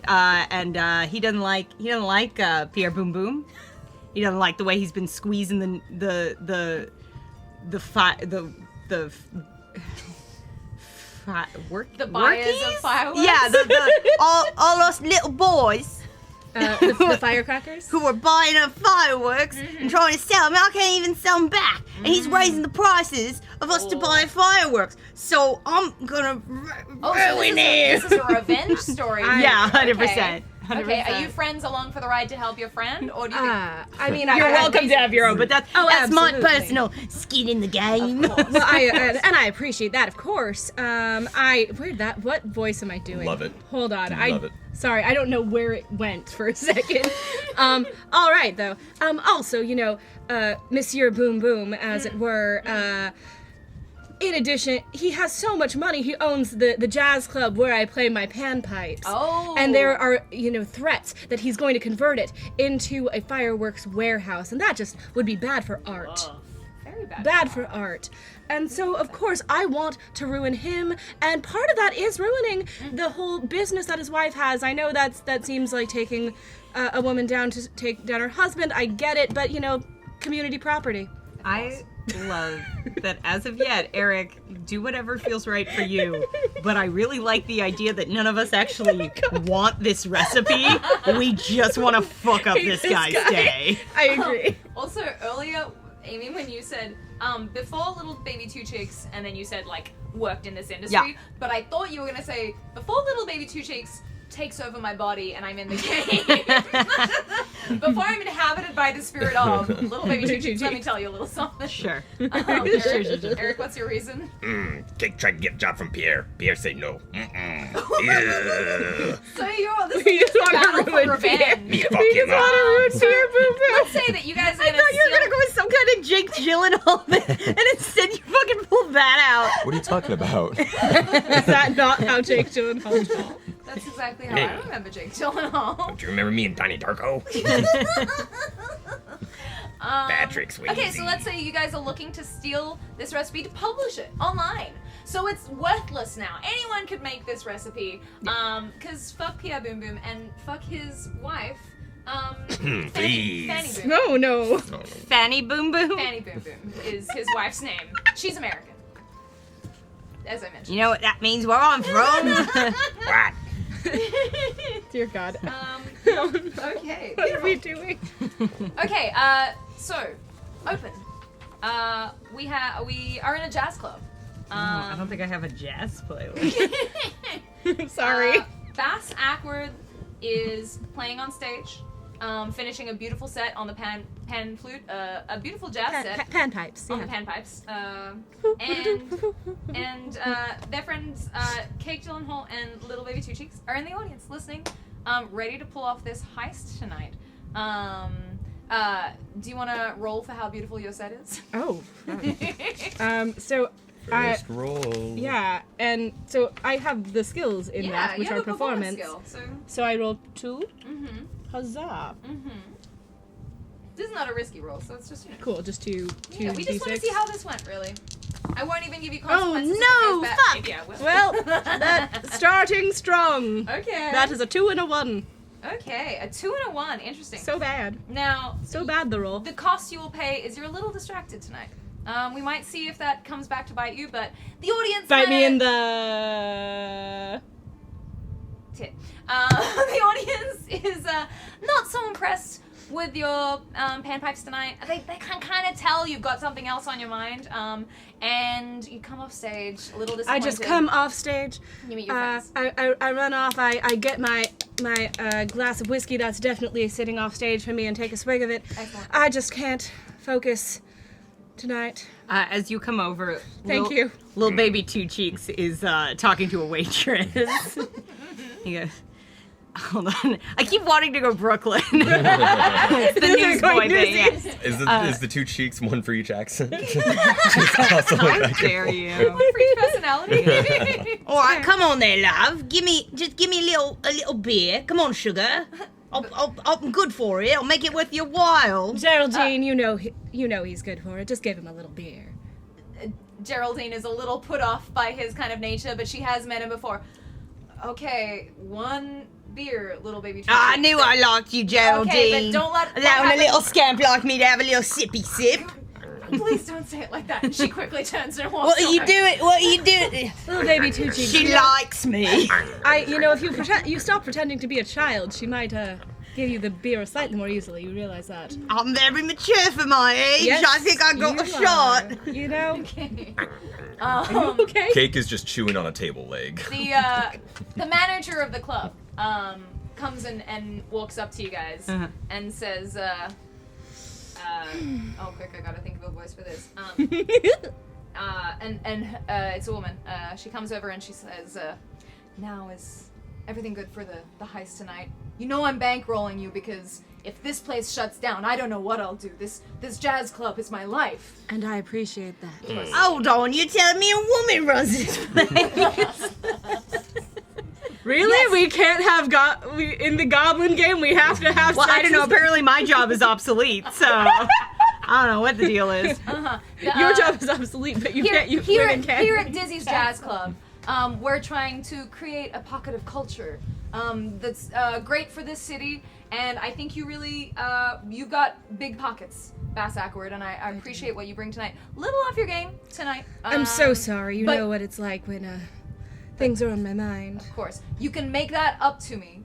And he doesn't like Pierre Boom Boom. He doesn't like the way he's been squeezing the buyers of fireworks. Yeah, all us little boys The firecrackers? who are buying up fireworks and trying to sell them. I can't even sell them back, and he's raising the prices of us to buy fireworks. So I'm gonna ruin it. This is a revenge story. Yeah, 100%. Okay. 100%. Okay, are you friends along for the ride to help your friend, or do you think... I mean, You're welcome to have your own, but that's my absolutely. personal skin in the game. Of course. Well, I appreciate that, of course. What voice am I doing? Love it. Hold on. Love it. Sorry, I don't know where it went for a second. All right, though. Also, Monsieur Boom Boom, as it were, in addition, he has so much money. He owns the jazz club where I play my panpipes. Oh. And there are, threats that he's going to convert it into a fireworks warehouse, and that just would be bad for art. Very bad. Bad for art. And so, of course, I want to ruin him, and part of that is ruining the whole business that his wife has. I know that seems like taking a woman down to take down her husband. I get it, but, community property. I love that as of yet, Eric, do whatever feels right for you. But I really like the idea that none of us actually want this recipe. We just want to fuck up this guy's day. I agree. Also, earlier, Amy, when you said, before Little Baby Two Cheeks, and then you said, worked in this industry, but I thought you were going to say, before Little Baby Two Cheeks takes over my body and I'm in the game. Before I'm inhabited by the spirit of Little Baby Two Cheeks, let me tell you a little something. Sure. Eric, what's your reason? Kate tried to get a job from Pierre. Pierre said no. So this We is just just a wanna battle for ruin revenge. Me fuck him up. Let's say that you guys are I gonna thought you were steal- gonna go with some kind of Jake Gyllenhaal thing, and instead you fucking pulled that out. What are you talking about? Is that not how Jake Gyllenhaal talks? That's exactly how I remember Jake Gyllenhaal. Do you remember me and Donnie Darko? Patrick Swayze. Okay, so let's say you guys are looking to steal this recipe to publish it online. So it's worthless now. Anyone could make this recipe. Cause fuck Pierre Boom Boom and fuck his wife. Please. Fanny Boom. No. Fanny Boom Boom. Fanny Boom Boom is his wife's name. She's American. As I mentioned. You know what that means? Where I'm from. What? Dear God. Okay. What are we doing? Okay, so open. We are in a jazz club. I don't think I have a jazz playlist. Sorry. Bass Ackworth is playing on stage, finishing a beautiful set on the pan flute, a beautiful jazz set Panpipes. on Yeah. the panpipes, and their friends Kate Gyllenhaal and Little Baby Two Cheeks are in the audience listening, ready to pull off this heist tonight. Do you want to roll for how beautiful your set is? Oh. So. First roll. Yeah, and so I have the skills in that, which you are have a performance. skill, so. So I roll 2. Mm-hmm. Huzzah. Mm-hmm. This is not a risky roll, so it's just Cool, just two Yeah, we just want to D6. see how this went, really. I won't even give you Oh, consequences. no, if it goes bad. fuck. Yeah, Well, that starting strong. Okay. That is a 2 and a 1. Okay, a 2 and a 1. Interesting. So bad. Now, So bad the roll. the cost you will pay is you're a little distracted tonight. We might see if that comes back to bite you, but the audience Bite me in kinda- the... tit. The audience is not so impressed with your panpipes tonight. They can kind of tell you've got something else on your mind, and you come off stage a little disappointed. I just come off stage. You meet your friends. I run off. I get my glass of whiskey that's definitely sitting off stage for me and take a swig of it. Excellent. I just can't focus tonight. As you come over, Thank you. Little Baby Two Cheeks is talking to a waitress. He goes, Hold on. I keep wanting to go Brooklyn. It's the newsboy thing. Yes. Is the two cheeks one for each accent? How dare you? One for each personality. All right, come on there, love. Give me a little beer. Come on, sugar. I'm good for it. I'll make it worth your while. Geraldine, you know he's good for it. Just give him a little beer. Geraldine is a little put off by his kind of nature, but she has met him before. Okay, one beer, little baby. I knew I liked you, Geraldine. Okay, but don't let allowing a little scamp like me to have a little sippy sip. Please don't say it like that. And she quickly turns and walks What are you doing? What are you doing? Little baby Two Cheeks. She likes me. If you stop pretending to be a child, she might give you the beer slightly more easily. You realize that? I'm very mature for my age. Yes, I think I got a shot. You know. Okay. Okay. Cake is just chewing on a table leg. The manager of the club comes in and walks up to you guys and says, oh, quick, I gotta think of a voice for this. It's a woman. She comes over and she says, now is everything good for the heist tonight? You know I'm bankrolling you because if this place shuts down, I don't know what I'll do. This jazz club is my life. And I appreciate that. Hold on, you're telling me a woman runs this place? Really? Yes. We can't have in the Goblin game. We have to have. Well, I sex don't know. as- Apparently, my job is obsolete, so I don't know what the deal is. Your job is obsolete, but women can't. Here at Dizzy's Jazz Club, we're trying to create a pocket of culture that's great for this city, and I think you really you got big pockets, Bass Ackward, and I appreciate what you bring tonight. Little off your game tonight. I'm so sorry. You but- know what it's like when things are on my mind. Of course, you can make that up to me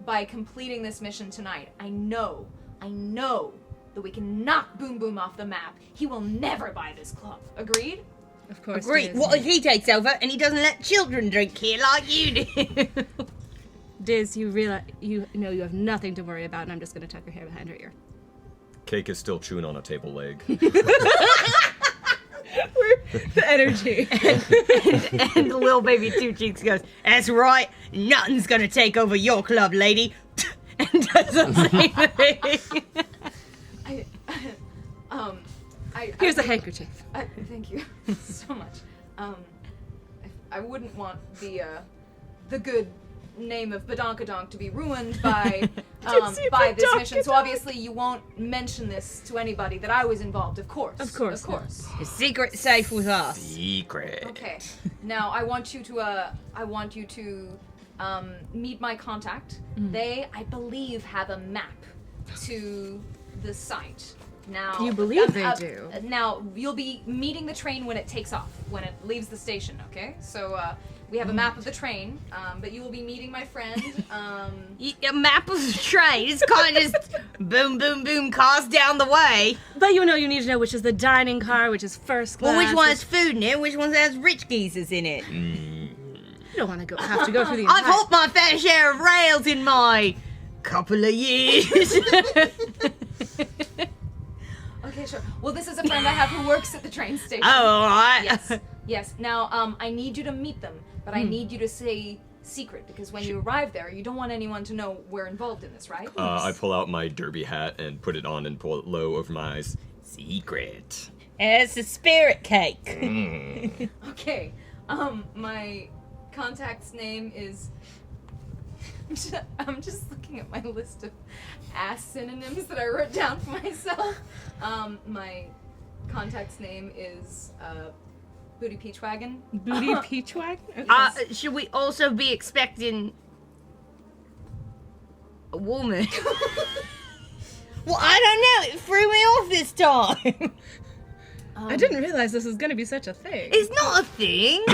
by completing this mission tonight. I know that we can knock Boom Boom off the map. He will never buy this club. Agreed? Of course. Great. Diz. What if he takes over and he doesn't let children drink here like you do? Diz, you realize you have nothing to worry about, and I'm just gonna tuck her hair behind her ear. Cake is still chewing on a table leg. The energy. And the little baby Two Cheeks goes, "That's right. Nothing's gonna take over your club, lady." And doesn't say anything. Here's a handkerchief. Thank you so much. I wouldn't want the good name of Badonkadonk to be ruined by this mission. So obviously you won't mention this to anybody that I was involved. Of course. Of course. Of course. The secret safe with us. Secret. Okay. Now I want you to meet my contact. They, I believe, have a map to the site. Now You believe they do? Now you'll be meeting the train when it takes off, when it leaves the station. Okay. So we have a map of the train, but you will be meeting my friend. A map of the train. It's kind of just boom, boom, boom, cars down the way. But you need to know which is the dining car, which is first class. Well, which one has food in it? Which one has rich geezers in it? You don't want to have to go through the I've entire... hopped my fair share of rails in my couple of years. Okay, sure. Well, this is a friend I have who works at the train station. Oh, all right. Yes. Yes. Now, I need you to meet them, but I need you to say secret because when you arrive there, you don't want anyone to know we're involved in this, right? I pull out my derby hat and put it on and pull it low over my eyes. Secret. It's a spirit cake. Okay. My contact's name is. I'm just looking at my list of ass synonyms that I wrote down for myself. My contact's name is Booty Peachwagon. Booty Peachwagon? Okay. Should we also be expecting a woman? Well, I don't know. It threw me off this time. I didn't realize this was going to be such a thing. It's not a thing.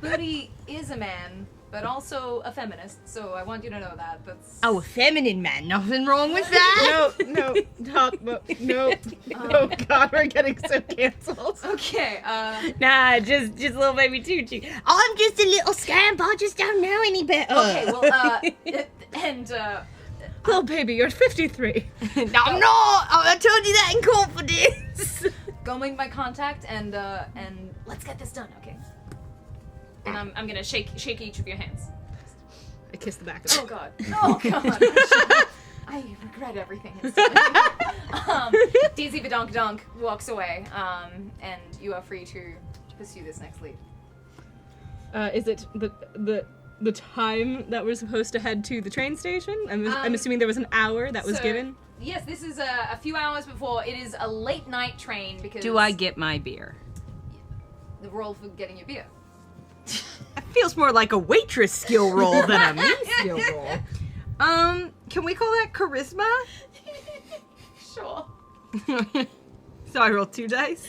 Booty is a man, but also a feminist, so I want you to know that. That's Oh, a feminine man. Nothing wrong with that. No. Oh God, we're getting so canceled. okay. Nah, just little baby Two Cheeks. I'm just a little scamp. I just don't know any better. Okay. Well. And. Little baby, you're 53. No, I'm not. I told you that in confidence. Go make my contact and let's get this done, okay? And I'm gonna shake each of your hands. I kiss the back of it. Oh god. Oh god. I regret everything instantly. DZ Badonk Dunk walks away, and you are free to pursue this next lead. Is it the time that we're supposed to head to the train station? I'm assuming there was an hour that was So, given. Yes, this is a few hours before. It is a late night train because. Do I get my beer? The roll for getting your beer? It feels more like a waitress skill roll than a mean skill roll. Can we call that charisma? Sure. So I rolled 2 dice.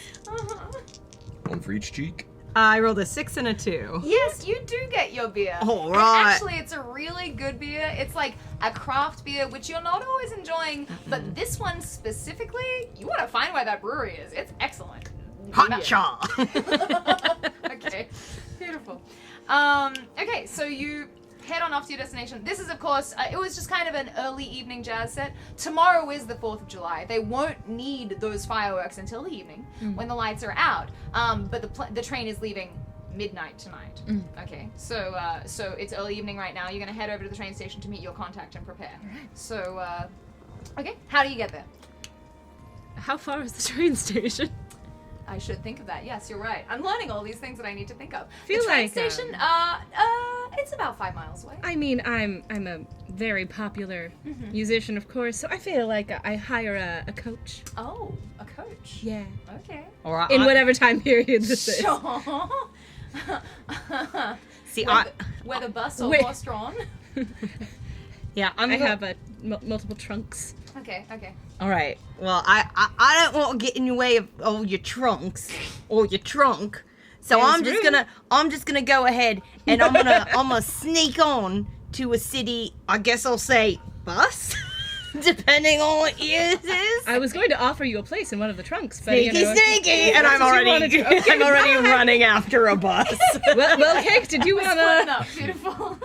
One for each cheek. I rolled a 6 and a 2. Yes, you do get your beer. All And right. actually, it's a really good beer. It's like a craft beer, which you're not always enjoying, but this one specifically, you want to find where that brewery is. It's excellent. Hot cha. Okay, beautiful. Okay, so you head on off to your destination. This is, of course, it was just kind of an early evening jazz set. Tomorrow is the 4th of July. They won't need those fireworks until the evening when the lights are out. But the train is leaving midnight tonight. Okay, so it's early evening right now. You're gonna head over to the train station to meet your contact and prepare. So, okay, how do you get there? How far is the train station? I should think of that. Yes, you're right. I'm learning all these things that I need to think of. Feel the train like, station, it's about 5 miles away. I mean, I'm a very popular musician, of course, so I feel like I hire a coach. Oh, a coach. Yeah. Okay. Or In whatever time period this is. Sure. See, whether bus or Wait. horse drawn. yeah, I have multiple trunks. Okay. All right. Well, I don't want to get in the way of all your trunks or your trunk, so There's I'm just gonna go ahead and I'm gonna sneak on to a city. I guess I'll say bus, depending on what yours is. I was going to offer you a place in one of the trunks, but Sneaky, sneaky, and I'm wanna already do? Okay, I'm already running after a bus. well, Cake, did you Splitting wanna up. Beautiful.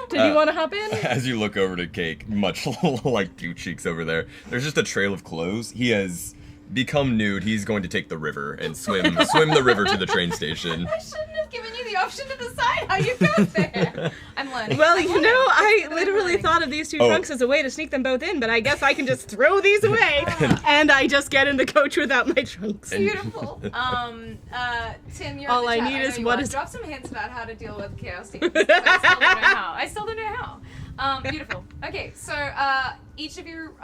hop in? As you look over to Cake, much like Two Cheeks over there, there's just a trail of clothes. He has become nude. He's going to take the river and swim the river to the train station. I shouldn't have given you the option to decide how you got there. I'm learning. Well, I'm you learning. know, I I'm literally learning. thought of these two Oh. trunks as a way to sneak them both in, but I guess I can just throw these away, and I just get in the coach without my trunks. Beautiful. Tim, you're All in the I chat. need know is you what are. is- Drop some hints about how to deal with chaos teams. I still don't know how. Beautiful. Okay, so each of you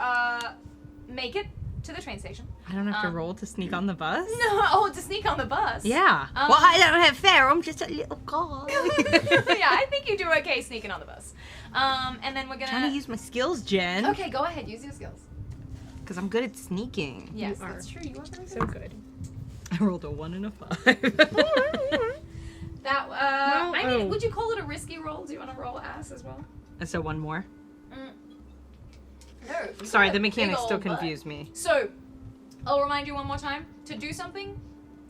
make it to the train station. I don't have to roll to sneak on the bus. No, to sneak on the bus. Yeah. Um, Well, I don't have fare. I'm just a little guy. Yeah, I think you do okay sneaking on the bus. And then we're gonna. Trying to use my skills, Jen. Okay, go ahead. Use your skills. Because I'm good at sneaking. Yes, are. that's true. You are very So good. good. I rolled a 1 and a 5. That. Well, I mean, oh. would you call it a risky roll? Do you want to roll ass as well? So one more. No. you Sorry, got the a big mechanics still old butt. confuse me. So, I'll remind you one more time. To do something,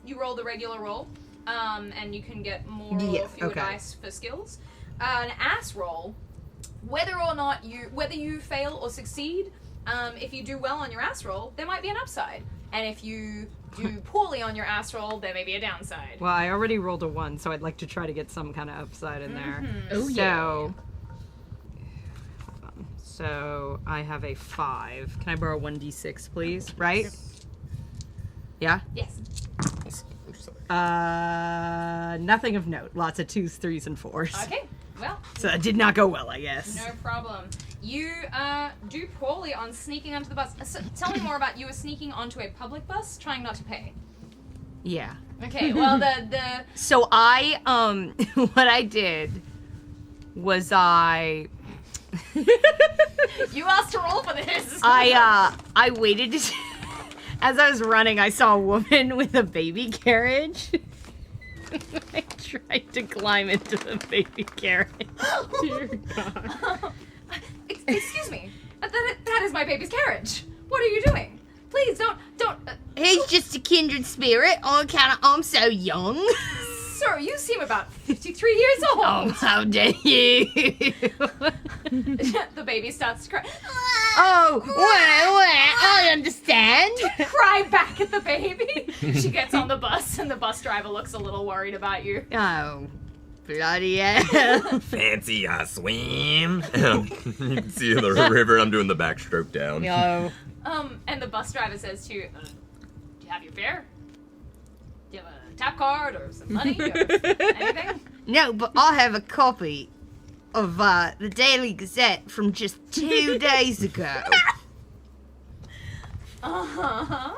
you roll the regular roll, and you can get more Yeah, or fewer okay. dice for skills. An ass roll, whether you fail or succeed, if you do well on your ass roll, there might be an upside, and if you do poorly on your ass roll, there may be a downside. Well, I already rolled a 1, so I'd like to try to get some kind of upside in there. Oh, So, hold on. So I have a 5. Can I borrow 1d6, please? Right? Yeah. Yes. Nothing of note. Lots of 2s, 3s, and 4s. Okay. Well, So that did not go well, I guess. no problem. You do poorly on sneaking onto the bus. So, tell me more about you were sneaking onto a public bus, trying not to pay. Yeah. Okay. Well, the So I, what I did was you asked to roll for this. I waited to, as I was running, I saw a woman with a baby carriage. I tried to climb into the baby carriage. Dear God. Excuse me. That is my baby's carriage. What are you doing? Please don't. He's just a kindred spirit on account of I'm so young. Sir, you seem about 53 years old. Oh, how dare you! The baby starts to cry. Oh, well, I understand. Cry back at the baby. She gets on the bus, and the bus driver looks a little worried about you. Oh, Bloody hell. Fancy I swim. You can see the river. I'm doing the backstroke down. Yo. And the bus driver says to you, do you have your fare? Do you have a tap card or some money or anything? No, but I have a copy of the Daily Gazette from just 2 days ago. Uh-huh.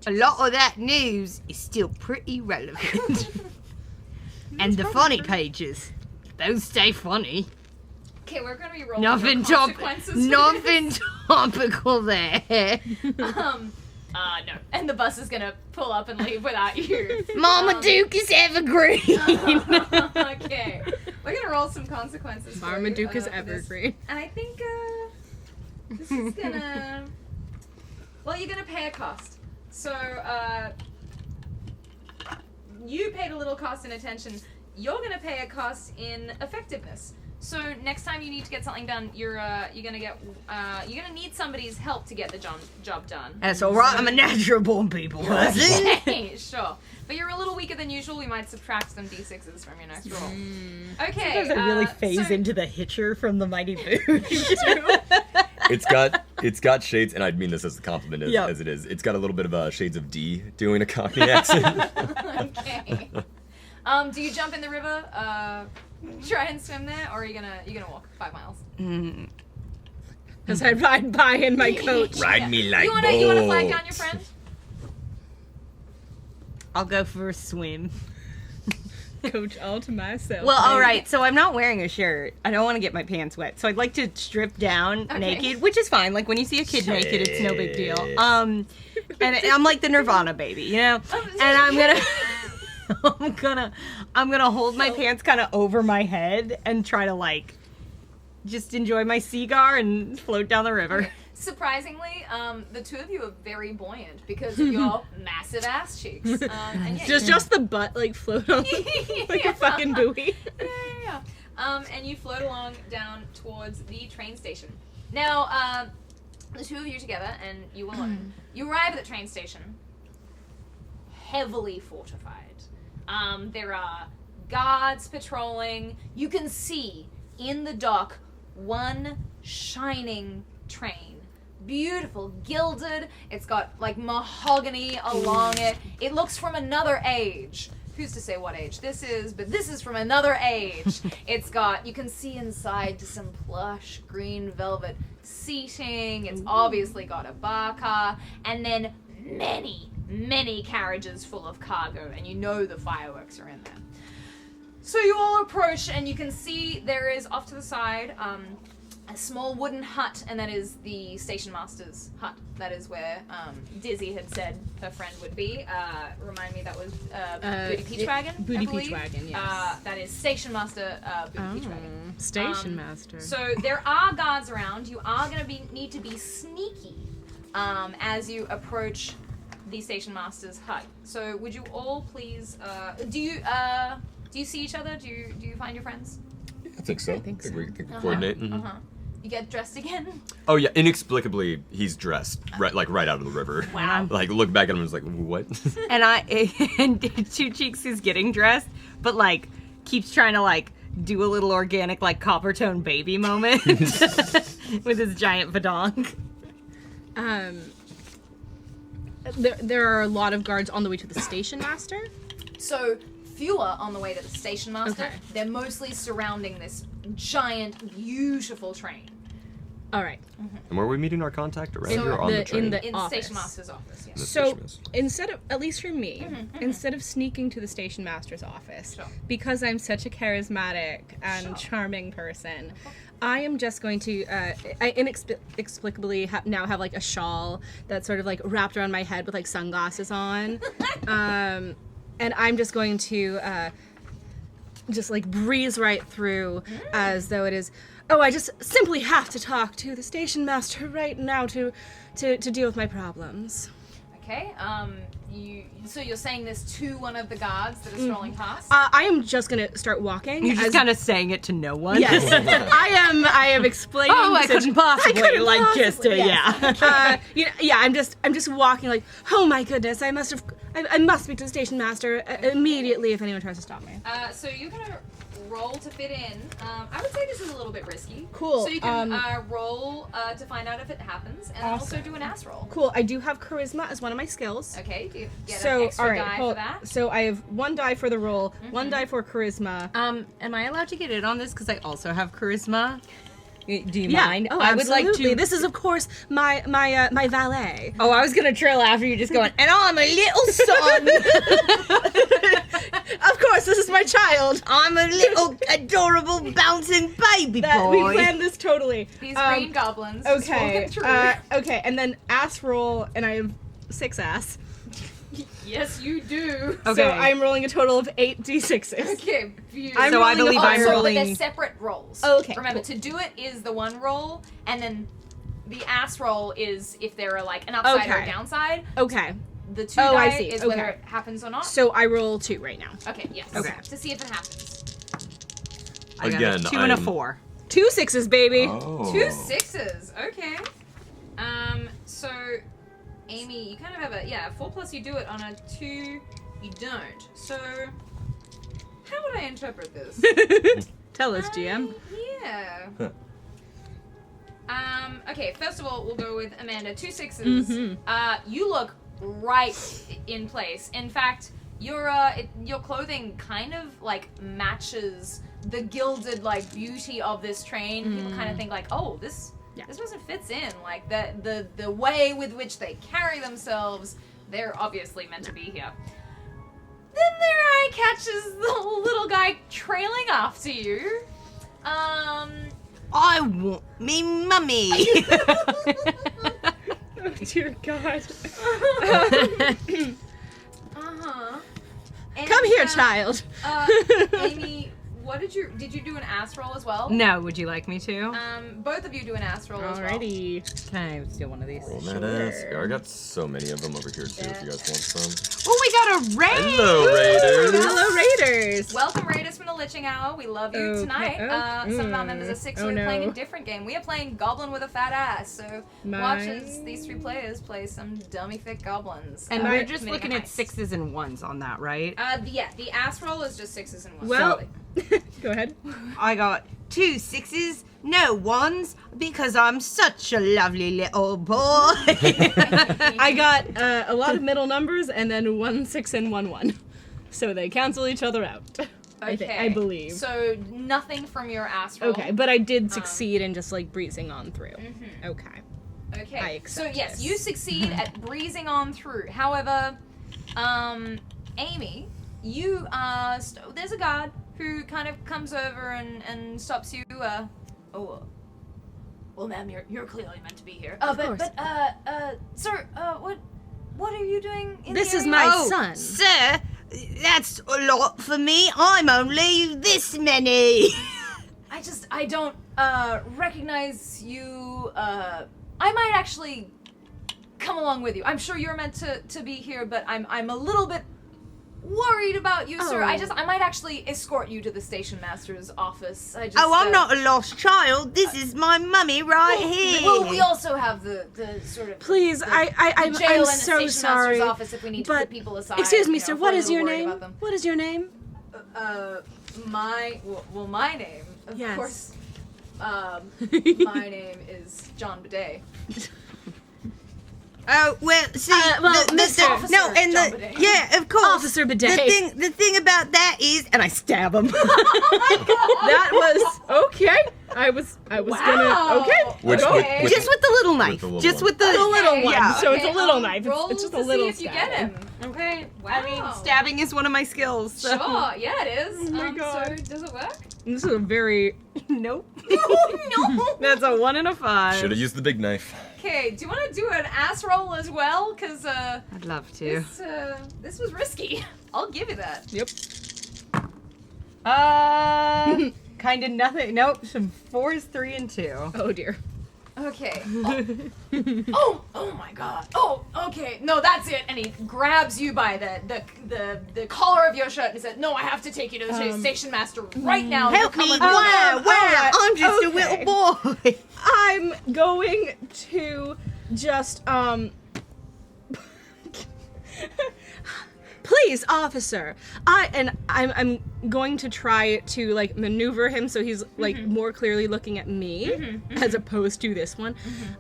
A lot of that news is still pretty relevant. And the funny pages, those stay funny. Okay, we're gonna be rolling Nothing for consequences. nothing topical there. No. And the bus is gonna pull up and leave without you. Mama Duke is evergreen. Okay. We're gonna roll some consequences for you, Marmaduke is for this. evergreen. And I think, this is gonna... Well, you're gonna pay a cost. So, you paid a little cost in attention. You're gonna pay a cost in effectiveness. So next time you need to get something done, you're gonna need somebody's help to get the job done. That's alright, I'm a natural born people person. Okay, sure. But you're a little weaker than usual. We might subtract some d6s from your next roll. Okay. Sometimes I really phase so- into the hitcher from the Mighty Boots. It's got shades, and I mean this as a compliment as it is. It's got a little bit of shades of D doing a Cockney accent. Okay. Do you jump in the river? Try and swim there, or are you gonna walk 5 miles? As I ride by in my coach. Ride me like You wanna flag down your friend? I'll go for a swim. Coach all to myself. Well, alright, so I'm not wearing a shirt. I don't want to get my pants wet. So I'd like to strip down naked, which is fine. Like when you see a kid naked, it's no big deal. And I'm like the Nirvana baby, you know? And I'm gonna hold my pants kind of over my head and try to like just enjoy my cigar and float down the river. Surprisingly, the two of you are very buoyant because of your massive ass cheeks. And yeah, just the butt like float on like a fucking buoy. Yeah. And you float along down towards the train station. Now, the two of you together and you alone, you arrive at the train station, heavily fortified. There are guards patrolling. You can see in the dock one shining train. Beautiful, gilded. It's got like mahogany along it. It looks from another age. Who's to say what age this is, but this is from another age. It's got, you can see inside to some plush green velvet seating. It's obviously got a bar car, and then many carriages full of cargo, and you know the fireworks are in there. So you all approach, and you can see there is off to the side a small wooden hut, and that is the station master's hut. That is where Dizzy had said her friend would be. Remind me, that was Booty Peachwagon? Booty Peachwagon, yes. That is Station Master Booty Peachwagon. Station Master. So there are guards around. You are going to need to be sneaky as you approach the Station Master's hut. So would you all please, do you see each other? Do you find your friends? I think so. I think so. We can coordinate. You get dressed again? Oh yeah, inexplicably he's dressed right out of the river. Wow. Like look back at him and was like, what? And Two Cheeks is getting dressed, but like keeps trying to like do a little organic like copper tone baby moment with his giant badonk. There are a lot of guards on the way to the station master. So fewer on the way to the station master. Okay. They're mostly surrounding this giant, beautiful train. All right. And where are we meeting our contact around So here on the train? in the In office. station master's office, yes. The So station master. instead of, at least for me, instead of sneaking to the station master's office, Sure. because I'm such a charismatic and charming person, I am just going to, I inexplicably now have like a shawl that's sort of like wrapped around my head with like sunglasses on. And I'm just going to just like breeze right through as though it is, oh, I just simply have to talk to the station master right now to deal with my problems. Okay. So you're saying this to one of the guards that are strolling past? I am just gonna start walking. You're just kind of saying it to no one. Yes, I am explaining. Oh, I the couldn't possibly, couldn't like, possibly, just, I'm just walking like, oh my goodness, I must speak to the station master immediately if anyone tries to stop me. So you're gonna roll to fit in. I would say this is a little bit risky. Cool, So you can roll to find out if it happens, and Awesome. also do an ass roll. Cool. I do have charisma as one of my skills. Okay. Do you get an So extra all right, die for that? so I have 1 die for the roll, 1 die for charisma. Am I allowed to get in on this? Because I also have charisma. Do you Yeah. mind? Oh, I would like absolutely. to. This is, of course, my valet. Oh, I was gonna trail after you, just going, and I'm a little son. Of course, this is my child. I'm a little adorable bouncing baby That we boy. planned this totally. These green goblins. just Okay. walking through. Okay, and then ass roll, and I have 6 ass. Yes, you do. Okay. So I'm rolling a total of 8 d6s. Okay, beautiful. I'm So I rolling a believe I'm fire. But rolling. they're separate rolls. Oh, okay, Remember, cool. to do it is the one roll, and then the ass roll is if there are like an upside or a Okay. downside. Okay. The 2 Oh, I die see. is whether Okay. it happens or not. So I roll 2 right now. Okay, yes. Okay. To see if it happens. I got Again, a 2 and a I'm- 4. 2 6s, baby. Oh. 2 6s. Okay. So Amy, you kind of have a 4 plus you do it, on a 2 you don't. So how would I interpret this? Tell us, GM. Yeah. Okay, first of all, we'll go with Amanda. 2 6s. You look right in place. In fact, your clothing kind of like matches the gilded like beauty of this train. People kind of think like, oh, this person fits in. Like the way with which they carry themselves, they're obviously meant to be here. Then their eye catches the little guy trailing after you. I want me mummy. Oh, dear God. And, Come here, child. Amy, what did you do an ass roll as well? No, would you like me to? Both of you do an ass roll as well. Alrighty. Can I steal one of these? Roll that ass. Yeah, I got so many of them over here too. If you guys want some. Oh, we got a raid! Hello, Raiders. Hello, Raiders. Welcome, Raiders from the Liching Hour. We love you Okay. tonight. Some of our members are 6 who Oh, are playing a no. different game. We are playing Goblin with a fat ass. So My- watch as these 3 players play some dummy thick goblins. And we're just committing looking a at heist. 6s and 1s on that, right? The ass roll is just 6s and 1s. Well, go ahead. I got 2 6s, no 1s, because I'm such a lovely little boy. I got a lot of middle numbers and then 1 6 and 1 1, so they cancel each other out. I believe. So nothing from your ass roll. Okay, but I did succeed in just like breezing on through. Okay. Okay. I So accept yes, this. you succeed at breezing on through. However, Amy, you there's a guard who kind of comes over and stops you. Well, ma'am, you're clearly meant to be here. course. Sir, what are you doing in This the is area? my son. Sir, that's a lot for me. I'm only this many. I don't recognize you. I might actually come along with you. I'm sure you're meant to be here, but I'm a little bit worried about you, sir. Oh. I might actually escort you to the station master's office. Oh, I'm not a lost child. This is my mummy right here. Well, we also have the sort of Please, the I'm jail and the so station sorry. master's office if we need to but put people aside. excuse me, you know, sir. if What we're a is your little worried name? about them. What is your name? My name, of Yes. course. My name is John Bidet. Oh, well, see, Mr. no, and John Bidet. yeah, of course. Officer Bidet. The thing about that is, and I stab him. That was okay. I was gonna okay. Which, Okay. with, with, Just with the little knife. the little Just one. with the little one. Yeah. So it's a little knife. It's- Roll it's just a to little see if you get stabbing. him. Okay. Wow. I mean, stabbing is one of my skills. So. Sure, yeah, it is. Oh my God. So does it work? This is a very Nope. No. That's a 1 and a 5. should have used the big knife. Okay, do you want to do an ass roll as well? Cause I'd love to. this was risky. I'll give you that. Yep. Kind of nothing. Nope. Some 4s, 3, and 2. Oh dear. Okay. Oh my god. Oh, okay. No, that's it. And he grabs you by the collar of your shirt and says, "No, I have to take you to the station master right now. Help You're me! coming with Where? I'm just a Okay. little boy. I'm going to just please, officer. I'm going to try to like maneuver him so he's like more clearly looking at me as opposed to this one.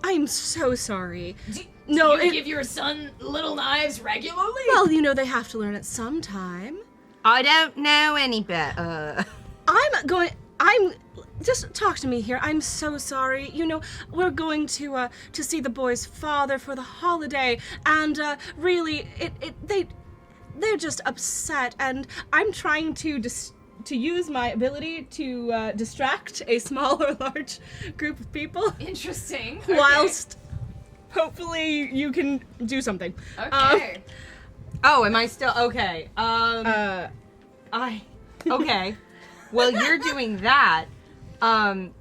I'm so sorry. Do No, you give your son little knives regularly? well, you know they have to learn it sometime. I don't know any better. I'm just talk to me here. I'm so sorry. You know, we're going to see the boy's father for the holiday, and really, they're just upset, and I'm trying to use my ability to distract a small or large group of people, Interesting. whilst hopefully you can do something. Okay. Oh, am I still okay? Okay. Well, you're doing that. I'm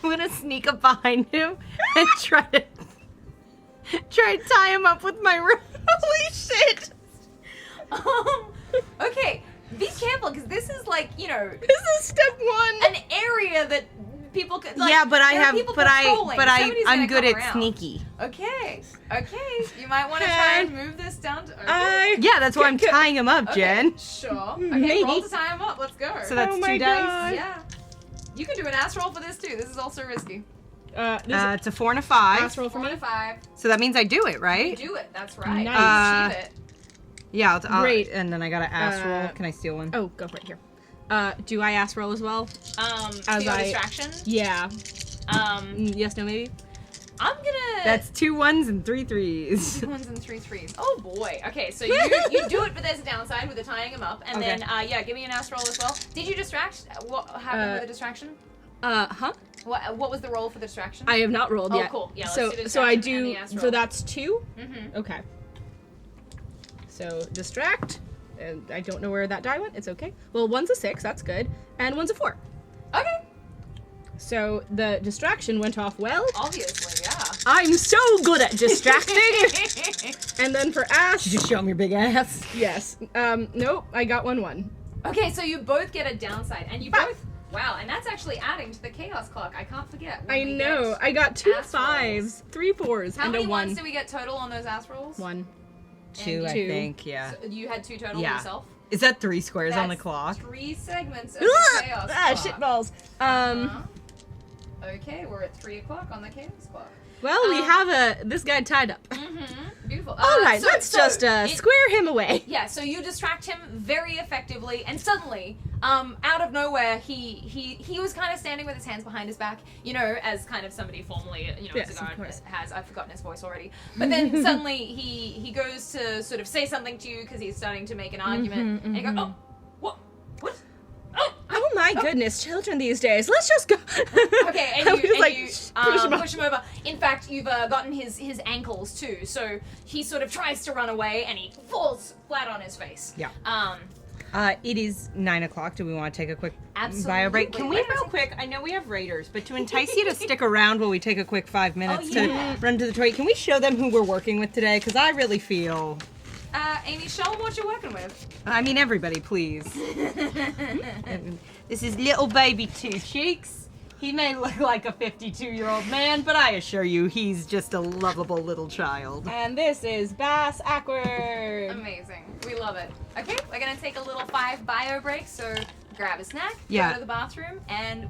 gonna sneak up behind him and try to tie him up with my rope. Holy shit! Okay. Be careful, because this is like, you know, This is step one. an area that people could. Like, yeah, but there are people patrolling. Somebody's I'm gonna good come at around. sneaky. Okay. You might want to try and move this down to. Okay. Yeah, that's why I'm tying him up, Okay, Jen. Sure. Okay, roll to tie him up. Let's go. So that's Oh my 2 dice. God. Yeah. You can do an ass roll for this too. This is also risky. This It's a 4 and a 5. ass roll for 4 me. to 5. So that means I do it, right? Do it. That's right. Nice. Achieve it. Yeah. Great. And then I got an ass roll. Uh, Can I steal one? Oh, go right here. Do I ass roll as well? For As your I- distraction. Yeah. Um, Yes, no, maybe? I'm gonna. That's 2 1s and 3 3s. 2 1s and 3 3s. Oh boy. Okay, so you do it, but there's a downside with the tying him up, and Okay. then yeah, give me an ass roll as well. Did you distract? What happened with the distraction? Huh? What was the roll for the distraction? I have not rolled Oh, yet. cool. Yeah, let's so do the so I distraction and do. the ass So roll. that's 2. Mm-hmm. Okay. So distract. And I don't know where that die went. It's okay. Well, one's a 6. That's good. And one's a 4. Okay. So the distraction went off well. Obviously, yeah. I'm so good at distracting. And then for ass. Just show him your big ass. Yes. Nope. I got 1-1. Okay, so you both get a downside, and you both. Wow, and that's actually adding to the chaos clock. I can't forget. when I we know. get I got 2 ass 5s, 3 4s, How and many a 1. ones did we get total on those ass rolls? 1. 2, I Two. think. Yeah. So you had 2 total Yeah. yourself? Is that 3 squares on the That's clock? 3 segments of the chaos clock. Shitballs. Uh-huh. Okay, we're at 3 o'clock on the chaos clock. Well, we have this guy tied up. Mm-hmm. Beautiful. All right, so- let's so just it- square him away. Yeah, so you distract him very effectively, and suddenly, out of nowhere, he was kind of standing with his hands behind his back, you know, as kind of somebody formerly, you know, Yes, as a of guard course. has. I've forgotten his voice already. But then suddenly he goes to sort of say something to you because he's starting to make an argument, and you go, oh, what? Oh, Oh my goodness, children these days. Let's just go. okay, and I you, was like, push him over. In fact, you've gotten his ankles too, so he sort of tries to run away, and he falls flat on his face. Yeah. Um, It is 9 o'clock. Do we want to take a quick Absolutely. bio break? Can we Wait, real quick? I know we have raiders, but to entice you to stick around while we take a quick 5 minutes yeah. to run to the toilet, can we show them who we're working with today? Because I really feel. Amy, show him what you're working with. I mean, everybody, please. This is little baby Two Cheeks. He may look like a 52-year-old man, but I assure you, he's just a lovable little child. And this is Bass Awkward. Amazing. We love it. Okay, we're gonna take a little 5 bio break, so grab a snack, Yeah. go to the bathroom, and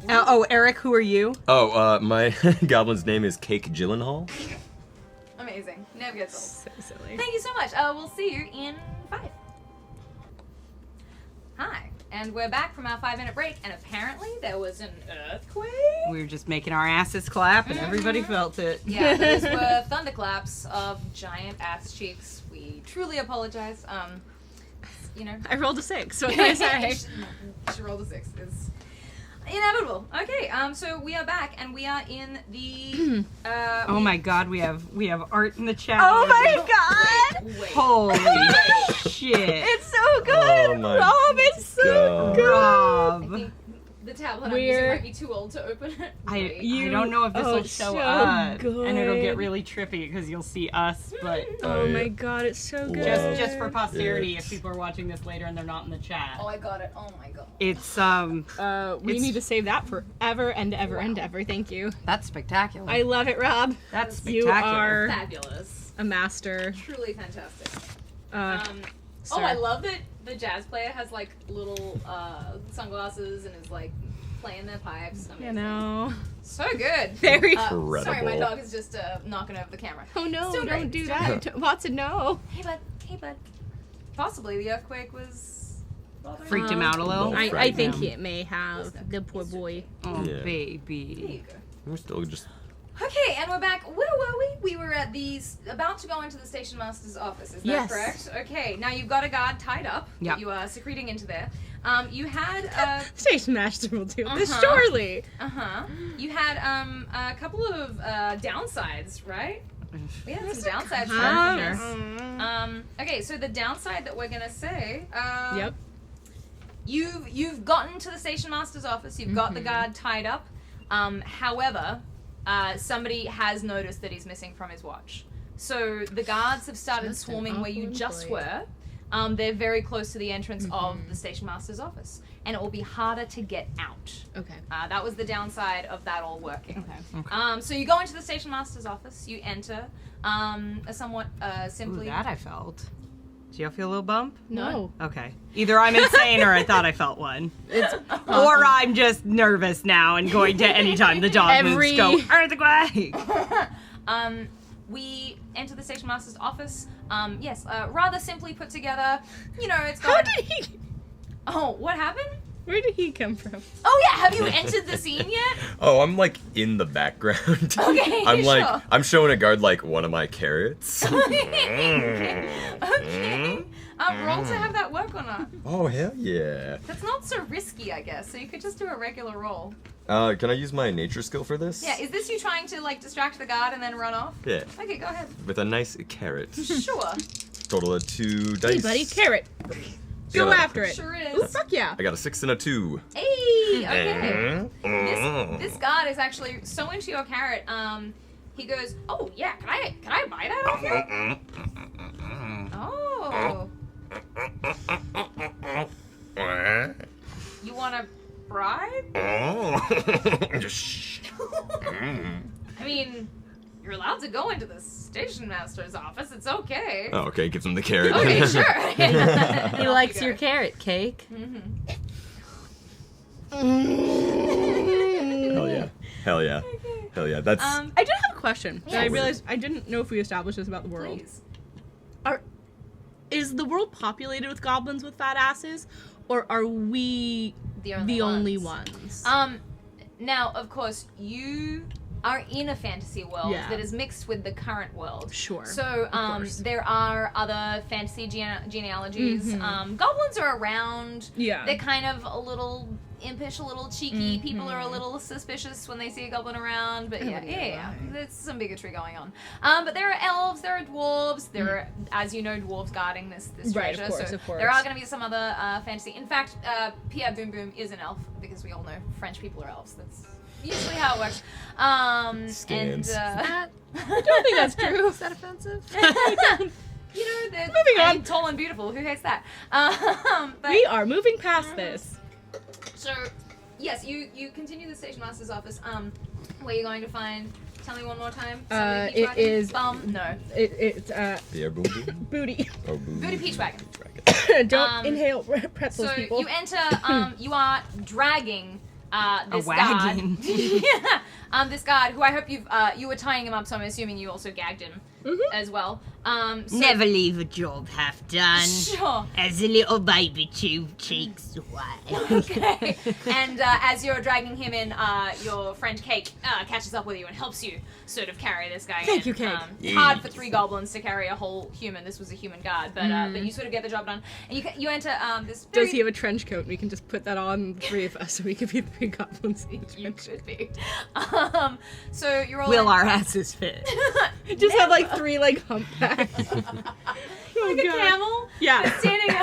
Eric, who are you? Oh, my goblin's name is Cake Gyllenhaal. amazing. Never gets old. So silly. Thank you so much. We'll see you in 5. Hi, and we're back from our 5-minute break, and apparently there was an earthquake. We were just making our asses clap, and everybody felt it. Yeah, those were thunderclaps of giant ass cheeks. We truly apologize. You know. I rolled a 6. What can I say? She rolled a 6. It's inevitable. Okay, so we are back, and we are in the. Oh my God, we have art in the chat. Oh my god! Wait. Holy shit! It's so good! Oh my Rob, it's so God. good! I Rob. think the tablet I'm We're- using might be too old to open it. I Wait. don't know if this will it's show so up, good. and it'll get really trippy because you'll see us, but Oh my god, it's so good. just for posterity, It's- if people are watching this later and they're not in the chat, Oh, I got it. Oh my god. it's we It's- need to save that forever and ever and ever. Thank you. that's spectacular. I love it, Rob. That's You spectacular. are Fabulous. a master. Truly fantastic. Sir. Oh, I love that the jazz player has like little sunglasses and is like playing their pipes. You Amazing. know. So good. Very. Sorry, my Incredible. dog is just knocking over the camera. Oh no! Still great, Don't do still that, Watson. No. Hey bud. Hey bud. Possibly the earthquake was bothering Freaked him out a little. Little I think Yeah. it may have the poor boy. Oh, Yeah. There baby. you go. We're still just. Okay, and we're back. Where were we? We were at about to go into the station master's office. Is that Yes. correct? Okay. Now you've got a guard tied up. Yep. You are secreting into there. You had Station master will do this Uh-huh. surely. You had a couple of downsides, right? We had some downsides. Huh? for this. Okay, so the downside that we're gonna say. Yep. You've gotten to the station master's office. You've got the guard tied up. However, somebody has noticed that he's missing from his watch. So the guards have started Just an swarming where you awful just employee. were. They're very close to the entrance of the station master's office, and it will be harder to get out. Okay. That was the downside of that all working. Okay. So you go into the station master's office. You enter a somewhat Ooh, simply. that I felt. Do y'all feel a little bump? No. Okay. Either I'm insane or I thought I felt one. Or I'm just nervous now and going to anytime the dog moves go earthquake. We enter the station master's office. Yes, rather simply put together. You know, it's How got. did he? Oh, what happened? Where did he come from? Oh yeah, have you entered the scene yet? Oh, I'm like in the background. Okay, I'm like sure. I'm showing a guard like one of my carrots. Okay. Roll to have that work or not. Oh hell yeah. That's not so risky, I guess. So you could just do a regular roll. Can I use my nature skill for this? Yeah, is this you trying to like distract the guard and then run off? Yeah. Okay, go ahead. With a nice carrot. Sure. Total of 2 dice. Hey, buddy, carrot. Go Yeah. after it. Sure Ooh, is. fuck yeah. I got a 6 and a 2. Hey, okay. Mm. This guard is actually so into your carrot. He goes, "Oh yeah, can I buy that off you?" Oh, you want a bribe? Shh. I mean, you're allowed to go into the station master's office. It's okay. Oh, okay, gives him the carrot. Okay, sure. He likes your carrot cake. Hell yeah. Hell yeah. Hell yeah. That's I did have a question. Yeah. I realized I didn't know if we established this about the world. Please. Is the world populated with goblins with fat asses, or are we The the only ones. ones? Now, of course, you are in a fantasy world Yeah. that is mixed with the current world. Sure, So, of course. there are other fantasy genealogies. Goblins are around. Yeah. They're kind of a little impish, a little cheeky. People are a little suspicious when they see a goblin around. But yeah. There's some bigotry going on. But there are elves, there are dwarves, there are, as you know, dwarves guarding this Right, of treasure. course, so of course. there are going to be some other fantasy. In fact, Pierre Boom Boom is an elf because we all know French people are elves. That's usually how it works. Scans. I don't think that's true. Is that offensive? you know, they're Moving on. and tall and beautiful. Who hates that? But We are moving past this. so, yes, you continue the station master's office. Where you're going to find? Tell me one more time. Somebody peach It wagon? is- No. It's the air boom boom. booty. Oh, boom. Booty peach wagon. Don't inhale pretzels, So people. you enter. You are dragging this wagon. guard. This guard, who I hope you were tying him up, so I'm assuming you also gagged him as well. So, Never leave a job half done. Sure. As a little baby cheeks away. Okay. And as you're dragging him in, your friend Cake catches up with you and helps you sort of carry this guy. Thank in. you, Cake. It's hard for 3 goblins to carry a whole human. This was a human guard, but you sort of get the job done. And you enter this. Does he have a trench coat? We can just put that on the 3 of us, so we could be 3 goblins each. You could be. So you're all. Will our asses fit? Just have like 3 like humpbacks. Oh, like a God. camel. Yeah. But standing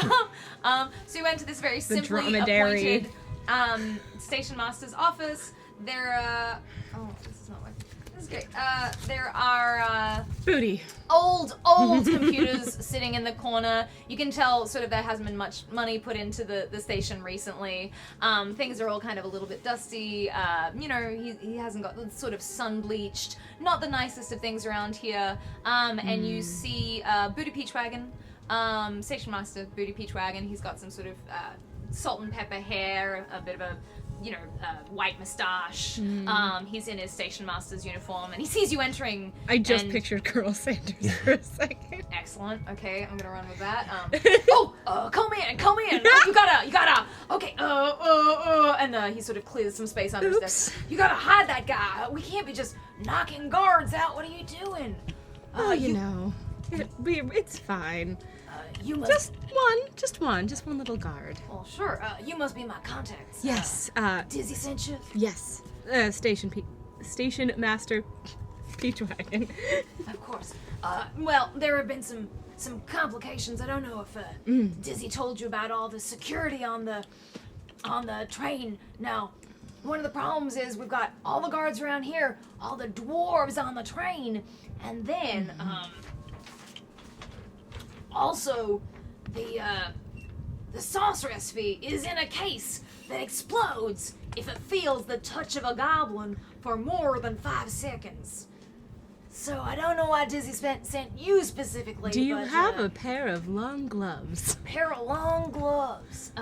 up. So you went to this very simply dromedary. appointed station master's office. There, oh, this is not working. This is great. There are Booty. old computers sitting in the corner. You can tell sort of there hasn't been much money put into the station recently. Things are all kind of a little bit dusty. You know, he hasn't got the sort of sun bleached, not the nicest of things around here. And you see Booty Peachwagon, station master Booty Peachwagon. He's got some sort of salt and pepper hair, a bit of a white moustache. He's in his station master's uniform, and he sees you entering. I just pictured Colonel Sanders for a second. Excellent. Okay, I'm gonna run with that. Come in. You gotta. Okay. And he sort of clears some space under his desk. You gotta hide that guy. We can't be just knocking guards out. What are you doing? You know, it's fine. You must. Just one little guard. Well, sure. You must be my contacts. Yes. Dizzy sent you. Yes. Station Master Peachwagon. Of course. Well, there have been some complications. I don't know if Dizzy told you about all the security on the train. Now, one of the problems is we've got all the guards around here, all the dwarves on the train, and then also the sauce recipe is in a case that explodes if it feels the touch of a goblin for more than 5 seconds. So I don't know why Dizzy sent you specifically. Do you have a pair of long gloves? Pair of long gloves.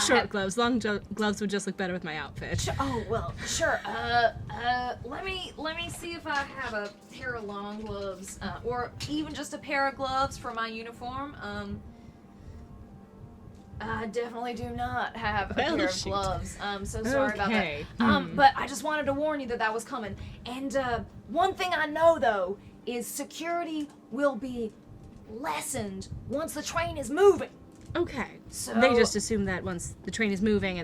Short gloves. Long gloves would just look better with my outfit. Oh well, sure. Let me see if I have a pair of long gloves, or even just a pair of gloves for my uniform. I definitely do not have a pair of gloves. I'm so sorry about that. But I just wanted to warn you that was coming. And one thing I know though is security will be lessened once the train is moving. Okay. So they just assume that once the train is moving,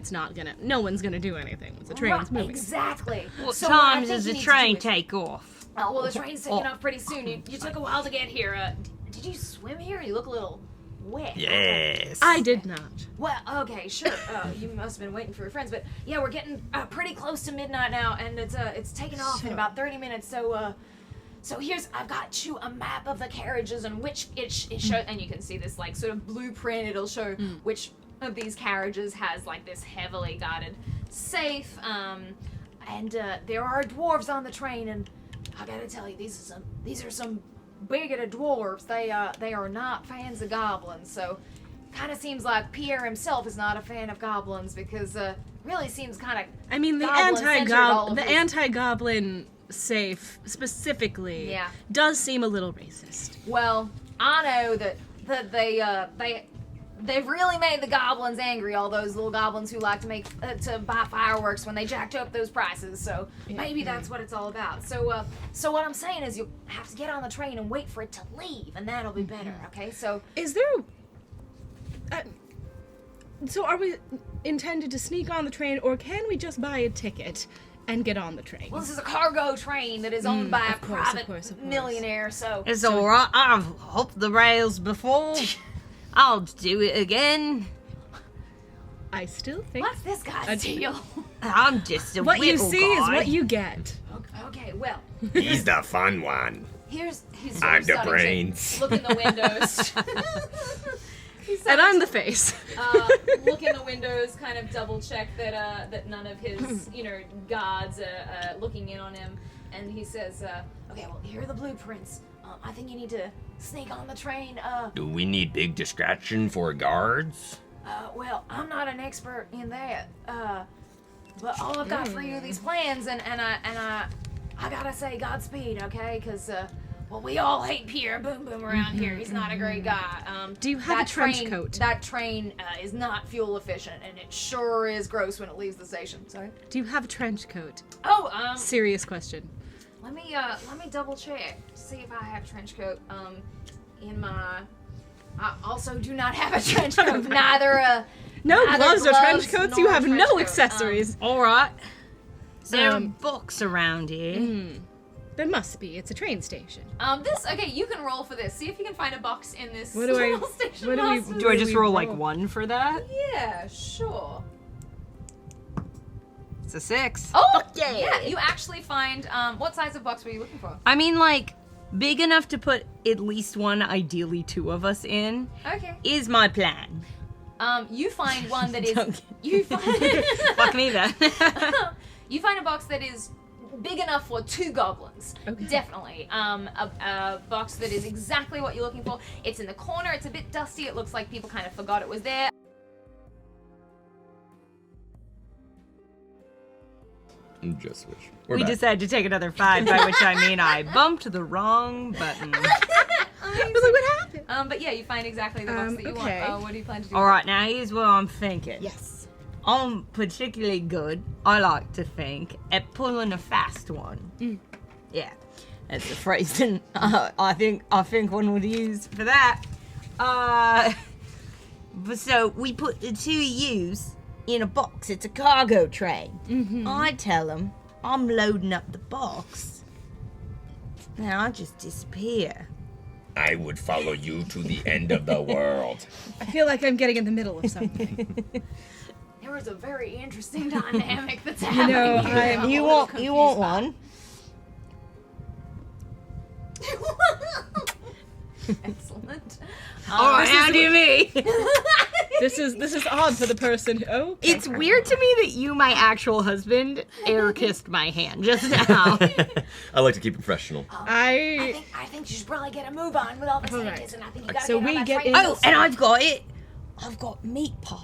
no one's gonna do anything once the train is moving. Exactly. What time does the train take off? Well, the train's taking off pretty soon. You took a while to get here. Did you swim here? You look a little wet. Yes. I did not. Well, okay, sure. You must have been waiting for your friends, but yeah, we're getting pretty close to midnight now, and it's taking off in about 30 minutes. So I've got you a map of the carriages and which it shows, and you can see this like sort of blueprint. It'll show which of these carriages has like this heavily guarded safe. And there are dwarves on the train, and I gotta tell you, these are some bigoted dwarves. They are not fans of goblins. So kind of seems like Pierre himself is not a fan of goblins because really seems kind of. I mean, the anti-goblin safe specifically does seem a little racist. Well, I know that they've really made the goblins angry, all those little goblins who like to to buy fireworks when they jacked up those prices. So maybe that's what it's all about. So what I'm saying is you'll have to get on the train and wait for it to leave, and that'll be better. Okay? So is there? So are we intended to sneak on the train, or can we just buy a ticket and get on the train? Well, this is a cargo train that is owned by a private millionaire, so. It's alright. I've hopped the rails before. I'll do it again. I still think. What's this guy's deal? I'm just a what you little see guy. is what you get. Okay, well. He's the fun one. He's I'm the brains. Look in the windows. And I'm the face. Look in the windows, kind of double check that none of his guards are looking in on him, and he says, "Okay, well here are the blueprints. I think you need to sneak on the train. Do we need big distraction for guards? Well, I'm not an expert in that. But all I've got for you are these plans, and I gotta say Godspeed, okay? Because well, we all hate Pierre Boom Boom around here. He's not a great guy. Do you have a trench coat? That train is not fuel efficient, and it sure is gross when it leaves the station. Sorry. Do you have a trench coat? Oh, serious question. Let me double check to see if I have a trench coat. In my. I also do not have a trench coat. Neither gloves or trench coats. nor You have trench no coat. accessories. All right. There are books around here. There must be. It's a train station. Okay, you can roll for this. See if you can find a box in this What do I- little station what do we- master. Do I just roll like roll? 1 for that? Yeah, sure. That's a 6. Oh, yeah. yeah. You actually find, what size of box were you looking for? I mean, like, big enough to put at least one, ideally 2 of us in, Okay. is my plan. You find one that is, Don't you find, Fuck me then. you find a box that is big enough for 2 goblins. Okay. Definitely. A box that is exactly what you're looking for. It's in the corner. It's a bit dusty. It looks like people kind of forgot it was there. Just wish. We're We back. decided to take another 5, by which I mean I bumped the wrong button. I was like, what happened? But yeah, you find exactly the box that you okay. want. What do you plan to do? Alright, now here's what I'm thinking. Yes. I'm particularly good, I like to think, at pulling a fast one. Yeah, that's the phrasing I think one would use for that. But so we put the 2 of yous in a box. It's a cargo train. I tell them I'm loading up the box. Then I just disappear. I would follow you to the end of the world. I feel like I'm getting in the middle of something. There is a very interesting dynamic that's happening. know, here. I'm- I'm a You little want confused by one? it. Excellent. Alright, now do me. This is odd for the person. Oh, It's weird to me that you, my actual husband, air kissed my hand just now. I like to keep it professional. I I think you should probably get a move on with all this Alright. kissing. I think you gotta So get on we that get train. in- Oh, and I've got it. I've got meat pies.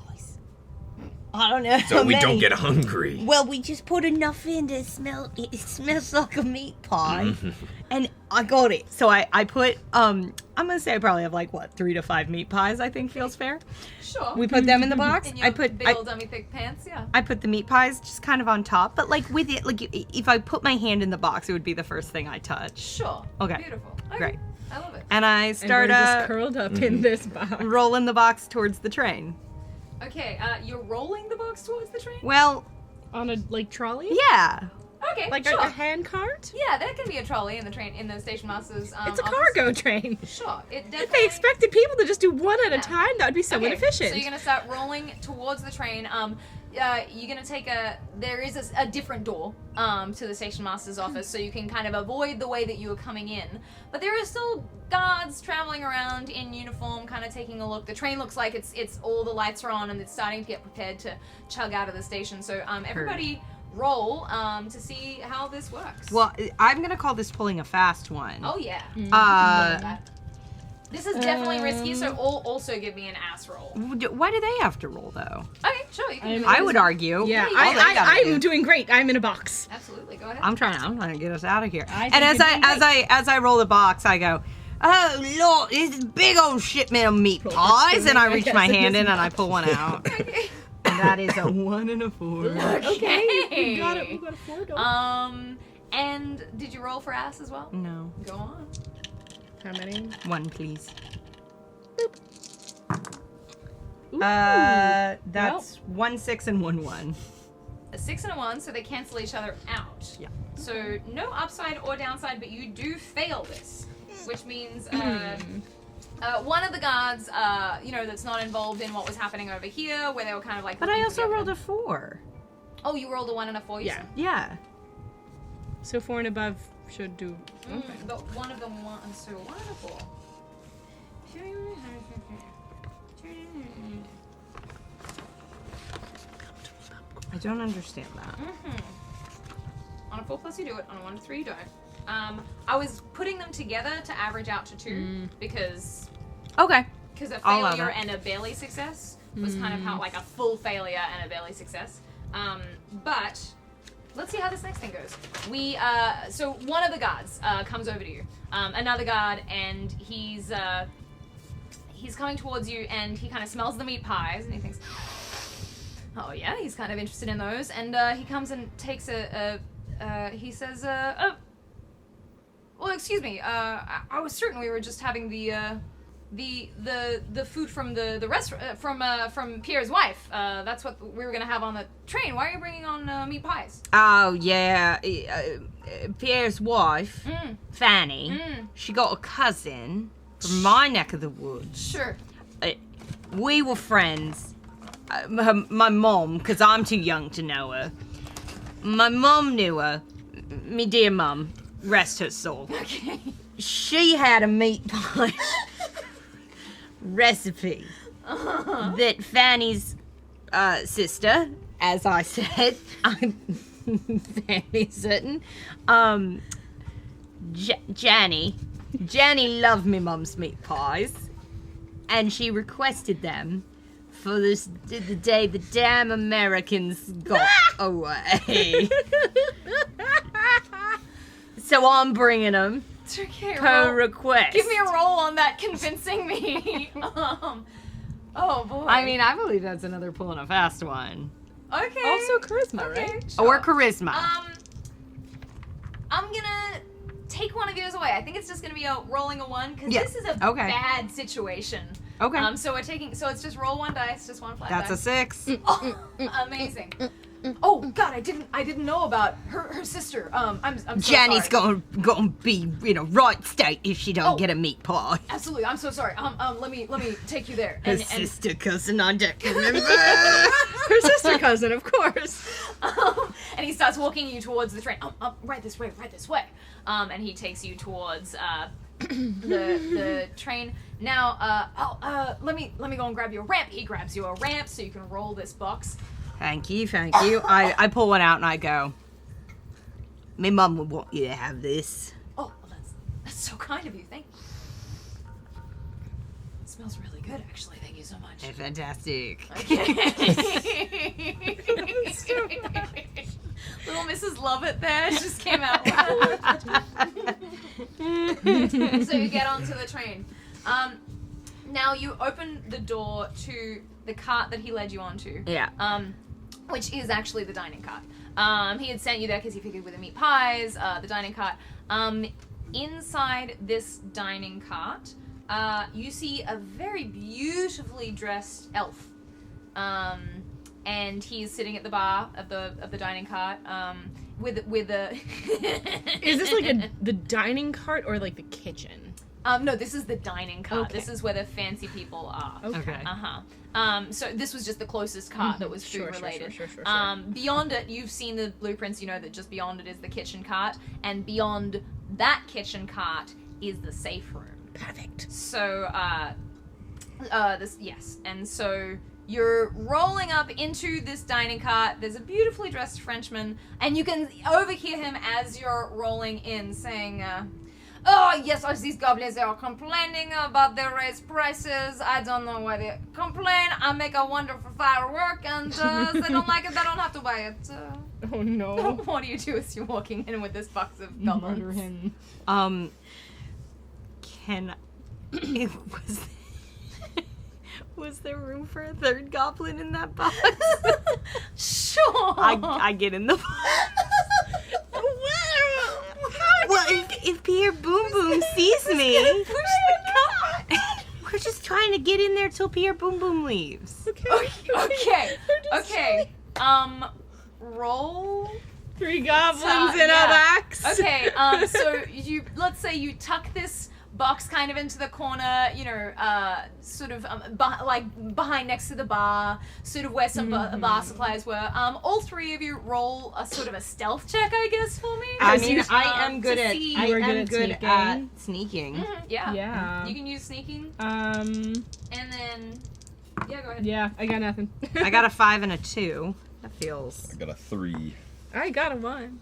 I don't know. So how we don't many. get hungry. Well, we just put enough in to smell. It smells like a meat pie, and I got it. So I put I'm gonna say I probably have like what 3 to 5 meat pies. I think feels fair. Sure. We put them in the box. In your I put big old dummy thick pants, yeah. I put the meat pies just kind of on top, but like with it, like if I put my hand in the box, it would be the first thing I touch. Sure. Okay. Beautiful. Okay. Great. I love it. And I and start we're just curled up in this box. rolling the box towards the train. Okay, you're rolling the box towards the train? Well, On a like trolley, yeah. Okay, like sure. a hand cart. Yeah, that can be a trolley in the train in the station master's. It's a office. cargo train. Sure, it definitely. If they expected people to just do one at Yeah. a time, that would be so Okay, inefficient. So you're gonna start rolling towards the train. You're gonna take there is a different door to the station master's office, so you can kind of avoid the way that you were coming in. But there are still guards traveling around in uniform, kind of taking a look. The train looks like it's all the lights are on and it's starting to get prepared to chug out of the station. So everybody roll to see how this works. Well, I'm gonna call this pulling a fast one. Oh yeah. This is definitely risky, so also give me an ass roll. Why do they have to roll though? Okay, sure. You can do I it. would argue. yeah, All they I'm doing great. I'm in a box. Absolutely, go ahead. I'm trying to get us out of here. I And think as you're I doing as I roll the box, I go, "Oh Lord, this is a big old shipment of meat pies!" And I reach my hand in and I pull one out. Okay. And that is a 1 and a 4. Okay, we got it. We got a 4 door. And did you roll for ass as well? No, Go on. How many? 1 please. Ooh. That's 1 6 and 1 1. A 6 and a 1, so they cancel each other out. Yeah. So no upside or downside, but you do fail this, which means one of the guards, that's not involved in what was happening over here, where they were kind of like. But I looking also together. rolled a 4. Oh, you rolled a 1 and a 4. You Yeah. said? Yeah. So 4 and above should do. Okay. But one of them won, so 1 and a 4. I don't understand that. On a 4 plus you do it, on a 1 to 3 you don't. I was putting them together to average out to 2 because Okay. a I'll allow failure that. and a barely success was kind of how like a full failure and a barely success. But let's see how this next thing goes. So one of the guards comes over to you, another guard, and he's coming towards you, and he kind of smells the meat pies, and he thinks, oh yeah, he's kind of interested in those, and he comes and takes he says, oh, well, excuse me, I was certain we were just having the food from the restaurant from Pierre's wife. That's what we were gonna have on the train. Why are you bringing on meat pies? Oh, yeah. Pierre's wife, Fanny, Mm. she got a cousin from my neck of the woods. Sure. We were friends. My mom, because I'm too young to know her, My mum knew her. Me dear mum, rest her soul. Okay. She had a meat pie recipe that Fanny's sister, as I said, I'm fairly certain, Janny loved me mum's meat pies, and she requested them for the day the damn Americans got away. So I'm bringing them It's okay. per request. Give me a roll on that convincing me. Oh boy. I mean, I believe that's another pull and a fast one. Okay. Also charisma, Okay, right? sure. Or charisma. I'm gonna take one of yours away. I think it's just gonna be rolling a 1 because Yeah. this is a bad situation. Okay. So we're taking. So it's just roll 1 dice, just 1 flat That's a dice. 6. Oh, amazing. Oh God, I didn't know about her sister. I'm so Janny's sorry. gonna be in a right state if she don't Oh. get a meat pie. Absolutely, I'm so sorry. Let me take you there. Her sister cousin, I don't remember. Her sister cousin, of course. And he starts walking you towards the train. Right this way. And he takes you towards the train. Now, let me go and grab you a ramp. He grabs you a ramp so you can roll this box. Thank you. I pull one out and I go, my mum would want you to have this. Oh, well, that's so kind of you. Thank you. It smells really good, actually. Thank you so much. It's fantastic. Little Mrs. Lovett there just came out loud. So you get onto the train. Now you open the door to the cart that he led you onto. Yeah. Which is actually the dining cart. He had sent you there because he figured with the meat pies, the dining cart. Inside this dining cart, you see a very beautifully dressed elf. And he's sitting at the bar of the dining cart, with a Is this like the dining cart or like the kitchen? No, this is the dining cart. Okay. This is where the fancy people are. Okay. So this was just the closest cart that was food related. Sure. Beyond it, you've seen the blueprints. You know that just beyond it is the kitchen cart, and beyond that kitchen cart is the safe room. Perfect. So, and so you're rolling up into this dining cart. There's a beautifully dressed Frenchman, and you can overhear him as you're rolling in saying, "Oh, yes, all these goblins are complaining about their raised prices. I don't know why they complain. I make a wonderful firework, and if they don't like it, they don't have to buy it." Oh no. What do you do as you're walking in with this box of goblins? Murder him. Was there room for a third goblin in that box? Sure. I get in the box. Well, if Pierre Boom Boom sees me, we're just trying to get in there till Pierre Boom Boom leaves. Okay. Roll. 3 goblins in yeah. a box. Okay. So let's say you tuck this box kind of into the corner, sort of behind next to the bar, sort of where some bar supplies were. All 3 of you roll a sort of a stealth check, I guess, for me. I mean, I am good to at see- You are good at sneaking. Yeah. Yeah. You can use sneaking, Um. and then go ahead. Yeah, I got nothing. I got a 5 and a 2. That feels. I got a 3. I got a 1.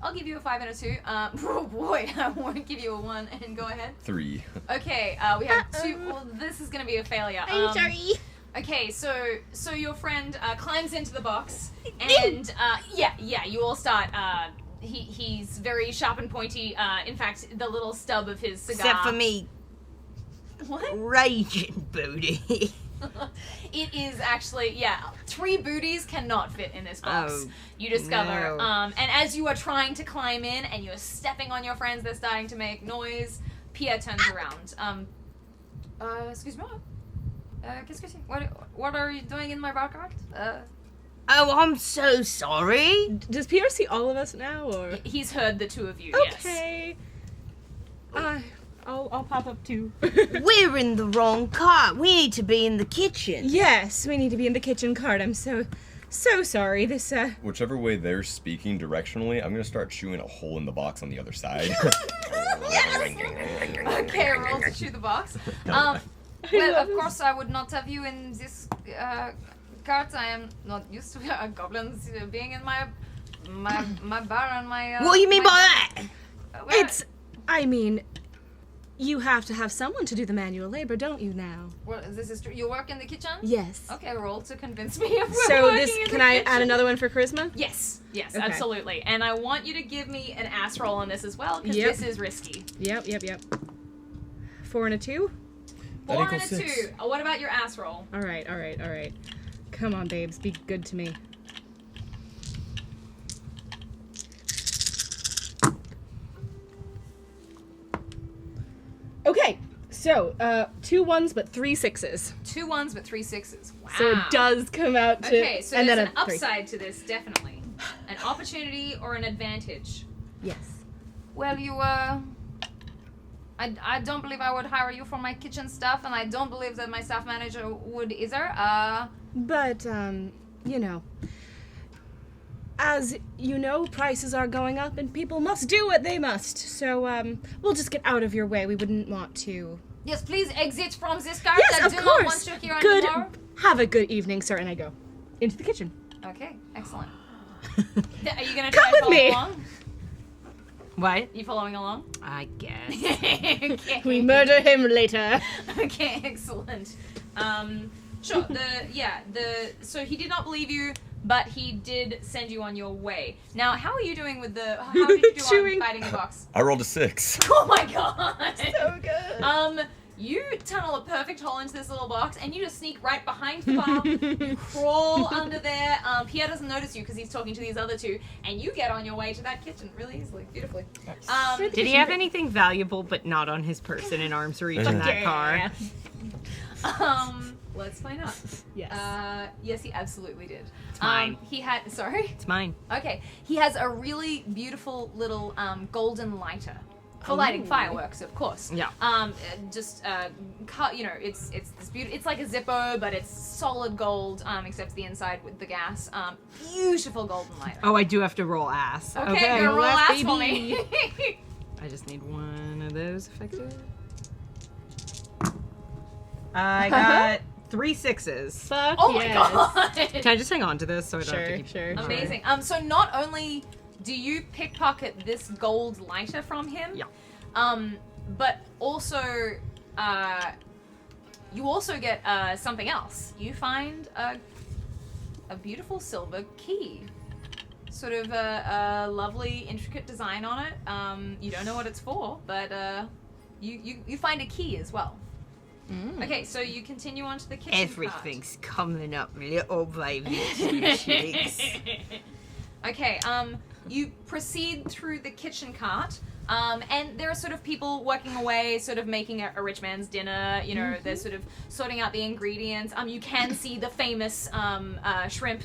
I'll give you a 5 and a 2. Oh boy, I won't give you a 1. And go ahead. 3. Okay, we have 2. Well, this is gonna be a failure. I'm sorry. Okay, so your friend climbs into the box, and you all start. He's very sharp and pointy. In fact, the little stub of his cigar. Except for me, What? raging booty. It is actually 3 booties cannot fit in this box. Oh, You discover. no. And as you are trying to climb in and you're stepping on your friends, they're starting to make noise. Pierre turns around. Excuse me. Qu'est-ce que c'est? What are you doing in my bar cart? Oh, I'm so sorry. Does Pierre see all of us now, or? He's heard the 2 of you. Okay. I'll pop up too. We're in the wrong cart. We need to be in the kitchen. Yes, we need to be in the kitchen cart. I'm so so sorry. This, Whichever way they're speaking directionally, I'm gonna start chewing a hole in the box on the other side. Okay, roll to chew the box. Well, of course, I would not have you in this cart. I am not used to goblins being in my bar and my. What do you mean by that? Well, I mean, you have to have someone to do the manual labor, don't you now? Well, this is true. You work in the kitchen? Yes. Okay, roll to convince me of So working this, in the can I kitchen. add another one for charisma? Yes, Okay. absolutely. And I want you to give me an ass roll on this as well, because Yep. this is risky. Yep. 4 and a 2? 4 and a equals 6. 2. What about your ass roll? All right. Come on, babes, be good to me. Okay, so 2 1s but 3 6s. 2 1s but 3 6s. Wow. So it does come out to. Okay, so and there's then an a 3. upside to this, definitely. An opportunity or an advantage. Yes. Well, you, I don't believe I would hire you for my kitchen stuff, and I don't believe that my staff manager would either. But you know, as you know, prices are going up, and people must do what they must. So we'll just get out of your way. We wouldn't want to. Yes, please exit from this car. Yes, I of do not course. want you here Good. anymore. Have a good evening, sir. And I go into the kitchen. Okay, excellent. Are you gonna Come try and with follow me. along? What? You following along? I guess. Okay. We murder him later. Okay, excellent. Sure. So he did not believe you, but he did send you on your way. Now, how are you doing with the? How did you do Chewing. on fighting the box? I rolled a 6. Oh my god! So good. You tunnel a perfect hole into this little box, and you just sneak right behind the bar. You crawl under there. Pierre doesn't notice you because he's talking to these other two, and you get on your way to that kitchen really easily, beautifully. Did he have anything valuable but not on his person in arm's reach in that car? Let's find out. Yes. Yes, he absolutely did. It's mine. He had. Sorry. It's mine. Okay. He has a really beautiful little golden lighter. For lighting fireworks, of course. Yeah. It's this beautiful. It's like a Zippo, but it's solid gold, except the inside with the gas. Beautiful golden lighter. Oh, I do have to roll ass. Okay, roll ass for me. I just need one of those effective. I got 3 6s. Fuck Oh my yes. god! Can I just hang on to this so I don't have to keep... Sure. Amazing. So not only do you pickpocket this gold lighter from him, but also you also get something else. You find a beautiful silver key. Sort of a lovely, intricate design on it. You don't know what it's for, but you find a key as well. Okay, so you continue on to the kitchen Everything's coming up little by little chicks. Okay, you proceed through the kitchen cart, and there are sort of people working away, sort of making a rich man's dinner, you know, they're sort of sorting out the ingredients. You can see the famous shrimp.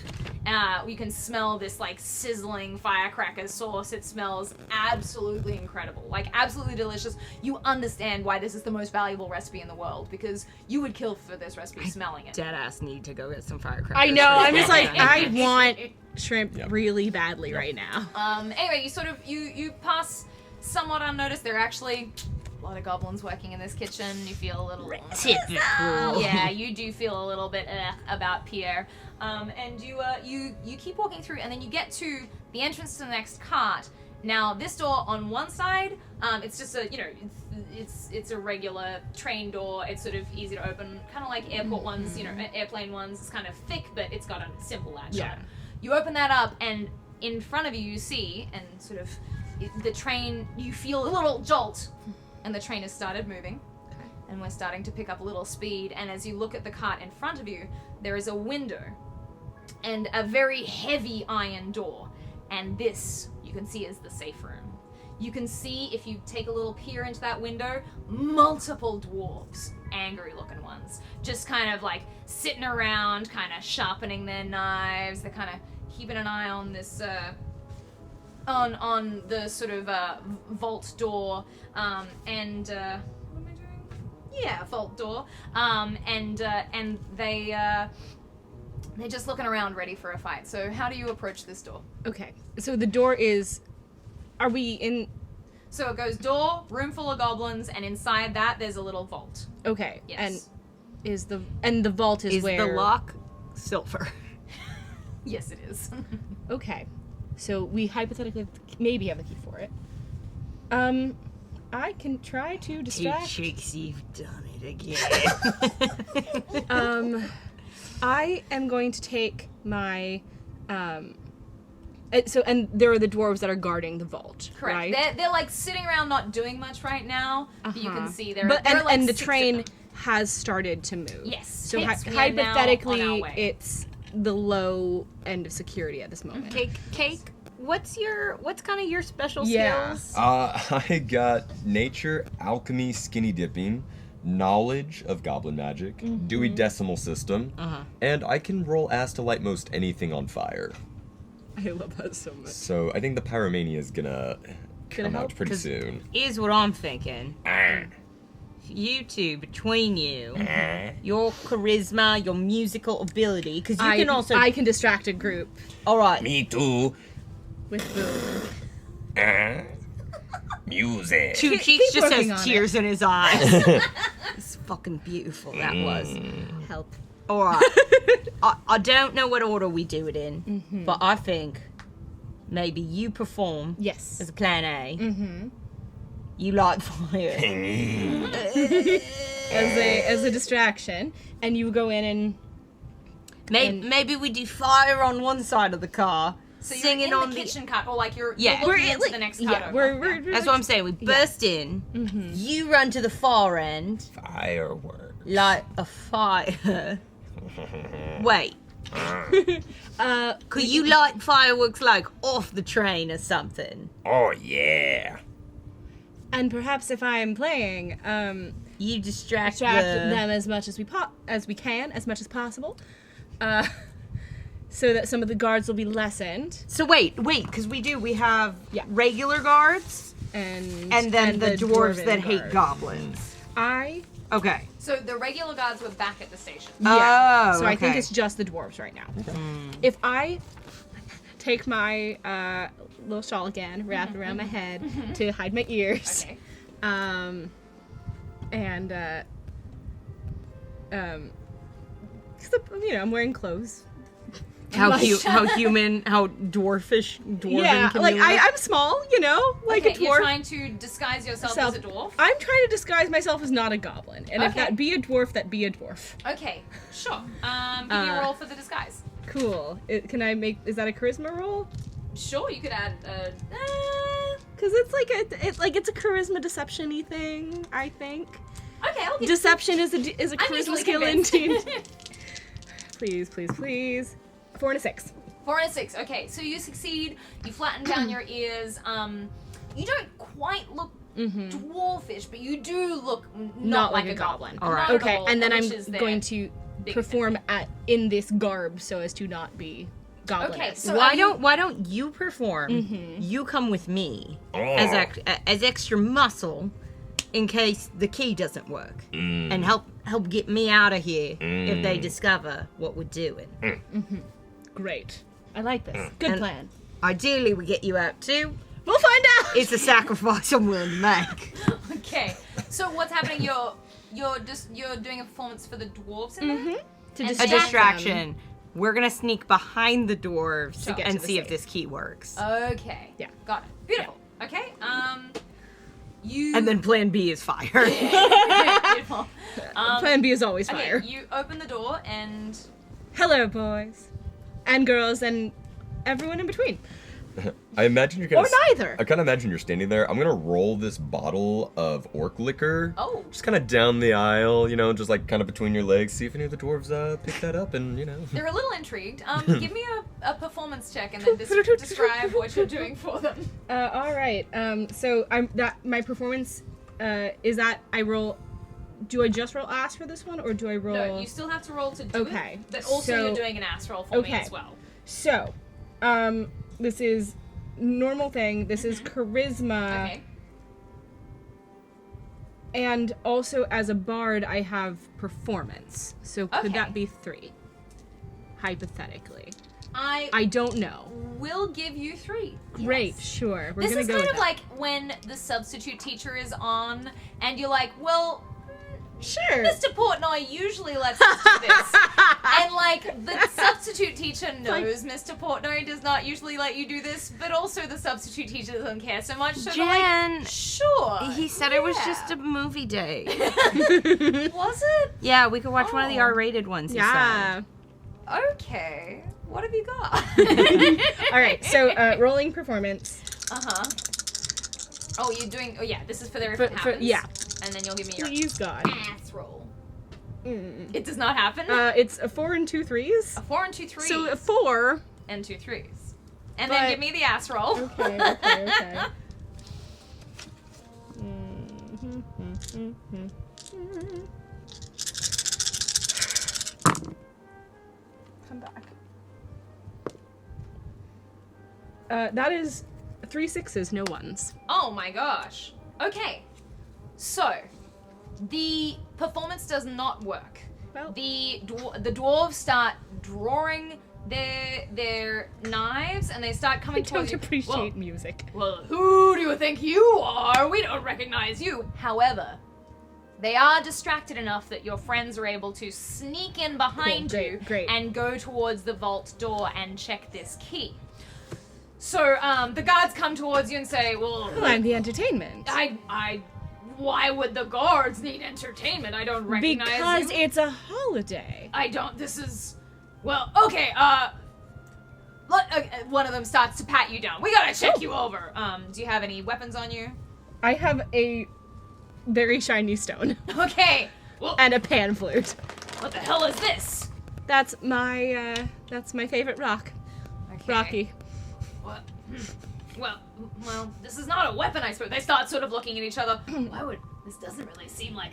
You can smell this, like, sizzling firecracker sauce. It smells absolutely incredible, like, absolutely delicious. You understand why this is the most valuable recipe in the world, because you would kill for this recipe smelling it. Deadass need to go get some firecrackers. I know. I'm just like, Yeah. I want shrimp really badly right now. Anyway, you sort of, you pass somewhat unnoticed. There are actually a lot of goblins working in this kitchen. You feel a little... Typical. Yeah, you do feel a little bit about Pierre. And you keep walking through, and then you get to the entrance to the next cart. Now, this door on one side, it's just a, it's a regular train door. It's sort of easy to open, kind of like airport ones, airplane ones. It's kind of thick, but it's got a simple latch on it. You open that up, and in front of you, you see, and sort of the train, you feel a little jolt, and the train has started moving. And we're starting to pick up a little speed, and as you look at the cart in front of you, there is a window and a very heavy iron door. And this, you can see, is the safe room. You can see, if you take a little peer into that window, multiple dwarves, angry looking ones, just kind of like sitting around, kind of sharpening their knives. They're kind of keeping an eye on this, on the sort of vault door, and what am I doing? Yeah, vault door. And they They're just looking around ready for a fight. So how do you approach this door? Okay. So the door is. Are we in? So it goes door, room full of goblins, and inside that there's a little vault. Okay. Yes. And the vault is where the lock silver? Yes, it is. Okay. So we hypothetically maybe have the key for it. I can try to distract. Chicks, you've done it again. I am going to take my and there are the dwarves that are guarding the vault. Correct. Right? They're like sitting around not doing much right now. But you can see there But there are like and the 6 of train them. has started to move. Yes. So we are now on our hypothetically, way. it's the low end of security at this moment. Cake. What's kind of your special Yeah. skills? I got nature, alchemy, skinny dipping, knowledge of goblin magic, Dewey Decimal System, and I can roll ass to light most anything on fire. I love that so much. So I think the pyromania is gonna come help? out pretty soon. Here's what I'm thinking. You two, between you, your charisma, your musical ability, because you can also. I can distract a group All right. Me too. with boom. Music. Two Keep Cheeks just working has on tears in his eyes. It's fucking beautiful, that was. Help. All right. I don't know what order we do it in, but I think maybe you perform Yes. as a plan A. You light fire. As a distraction, and you go in and Maybe we do fire on one side of the car, So you're singing in on the the. kitchen cut, or like you're Yeah. looking We're into the next cut over. we're That's what I'm saying. We burst in. You run to the far end, Fireworks. light a fire. Wait. Could you light fireworks like off the train or something? Oh yeah. and perhaps if I am playing, You distract them as much as we can, as much as possible, so that some of the guards will be lessened, So wait, because we have Yeah. regular guards and then the dwarves dwarven that hate guards. goblins. I Okay. So the regular guards were back at the station. Oh, so I think okay. it's just the dwarves right now. If I take my little shawl again, wrap it around my head to hide my ears, Okay. because I'm wearing clothes. How Like- human, how dwarven Yeah, can like you look? I'm small, like Okay, a you're dwarf. trying to disguise yourself as a dwarf. I'm trying to disguise myself as not a goblin, and if Okay. that be a dwarf, that be a dwarf. Okay, sure. Give me a roll for the disguise. Cool. Is that a charisma roll? Sure, you could add. Because it's like it's a charisma deception-y thing, I think. Okay, I'll give. Deception is a I'm charisma easily skill convinced. indeed. Please, please, please. 4 and a 6. 4 and a 6. Okay, so you succeed. You flatten down your ears. You don't quite look dwarfish, but you do look not like a goblin. All right. Not at Okay, all, and then I'm which is their going to big perform in this garb so as to not be goblin. Okay, so why are you- don't you perform? You come with me as extra muscle in case the key doesn't work, and help get me out of here if they discover what we're doing. Great. I like this. Good And- plan. Ideally, we get you out too. We'll find out. It's a sacrifice I'm willing to make. Okay, so what's happening? You're doing a performance for the dwarves in there. To A A distract them. distraction. We're gonna sneak behind the dwarves To get and to the see if safe. this key works. Okay. Yeah. Got it. Beautiful. Okay. You. And then plan B is fire. Beautiful. Plan B is always fire. Okay, you open the door and. Hello, boys. And girls and everyone in between. I imagine you're kind Or of. neither. I kind of imagine you're standing there. I'm gonna roll this bottle of orc liquor. Oh. Just kind of down the aisle, just like kind of between your legs. See if any of the dwarves pick that up, and They're a little intrigued. Give me a performance check and then describe what you're doing for them. All right. So my performance is that I roll. Do I just roll ass for this one, or do I roll? No, you still have to roll to do Okay, it, but also so- you're doing an ass roll for me Okay. as well. So, this is normal thing. This is charisma, Okay. and also as a bard, I have performance. So could Okay. that be 3? hypothetically. I don't know. will give you 3. Great, Yes. sure. We're This gonna is go kind with of that. like when the substitute teacher is on, and you're like, well, Sure. Mr. Portnoy usually lets us do this. And, like, the substitute teacher knows Mr. Portnoy does not usually let you do this, but also the substitute teacher doesn't care so much, so they're Jen, like, sure. he said it was yeah. just a movie day. Was it? Yeah, we could watch one of the Oh. R-rated ones. He Yeah. Oh. Okay. What have you got? All right. So rolling performance. Uh-huh. Oh, you're doing... Oh, yeah, this is for their if it happens. Yeah. And then you'll give me your Please God. ass roll. Mm. It does not happen. It's a 4 and 2 threes. A 4 and 2 threes. So a 4. And 2 threes. And But- then give me the ass roll. Okay. Come back. That is 3 6s, no 1s. Oh my gosh. Okay. So, the performance does not work. Well, The dwarves start drawing their knives and they start I coming towards don't you. appreciate music. Well, who do you think you are? We don't recognize you. However, they are distracted enough that your friends are able to sneak in behind Cool, you great. and go towards the vault door and check this key. So, the guards come towards you and say, well, Well, I'm the entertainment. why would the guards need entertainment? I don't recognize Because you. it's a holiday. I don't, this is, well, okay, one of them starts to pat you down. We gotta check you over. Do you have any weapons on you? I have a very shiny stone Okay, well, and a pan flute. what the hell is this? That's my favorite rock. Okay. Rocky. What? Well, this is not a weapon, I suppose. They start sort of looking at each other. This doesn't really seem like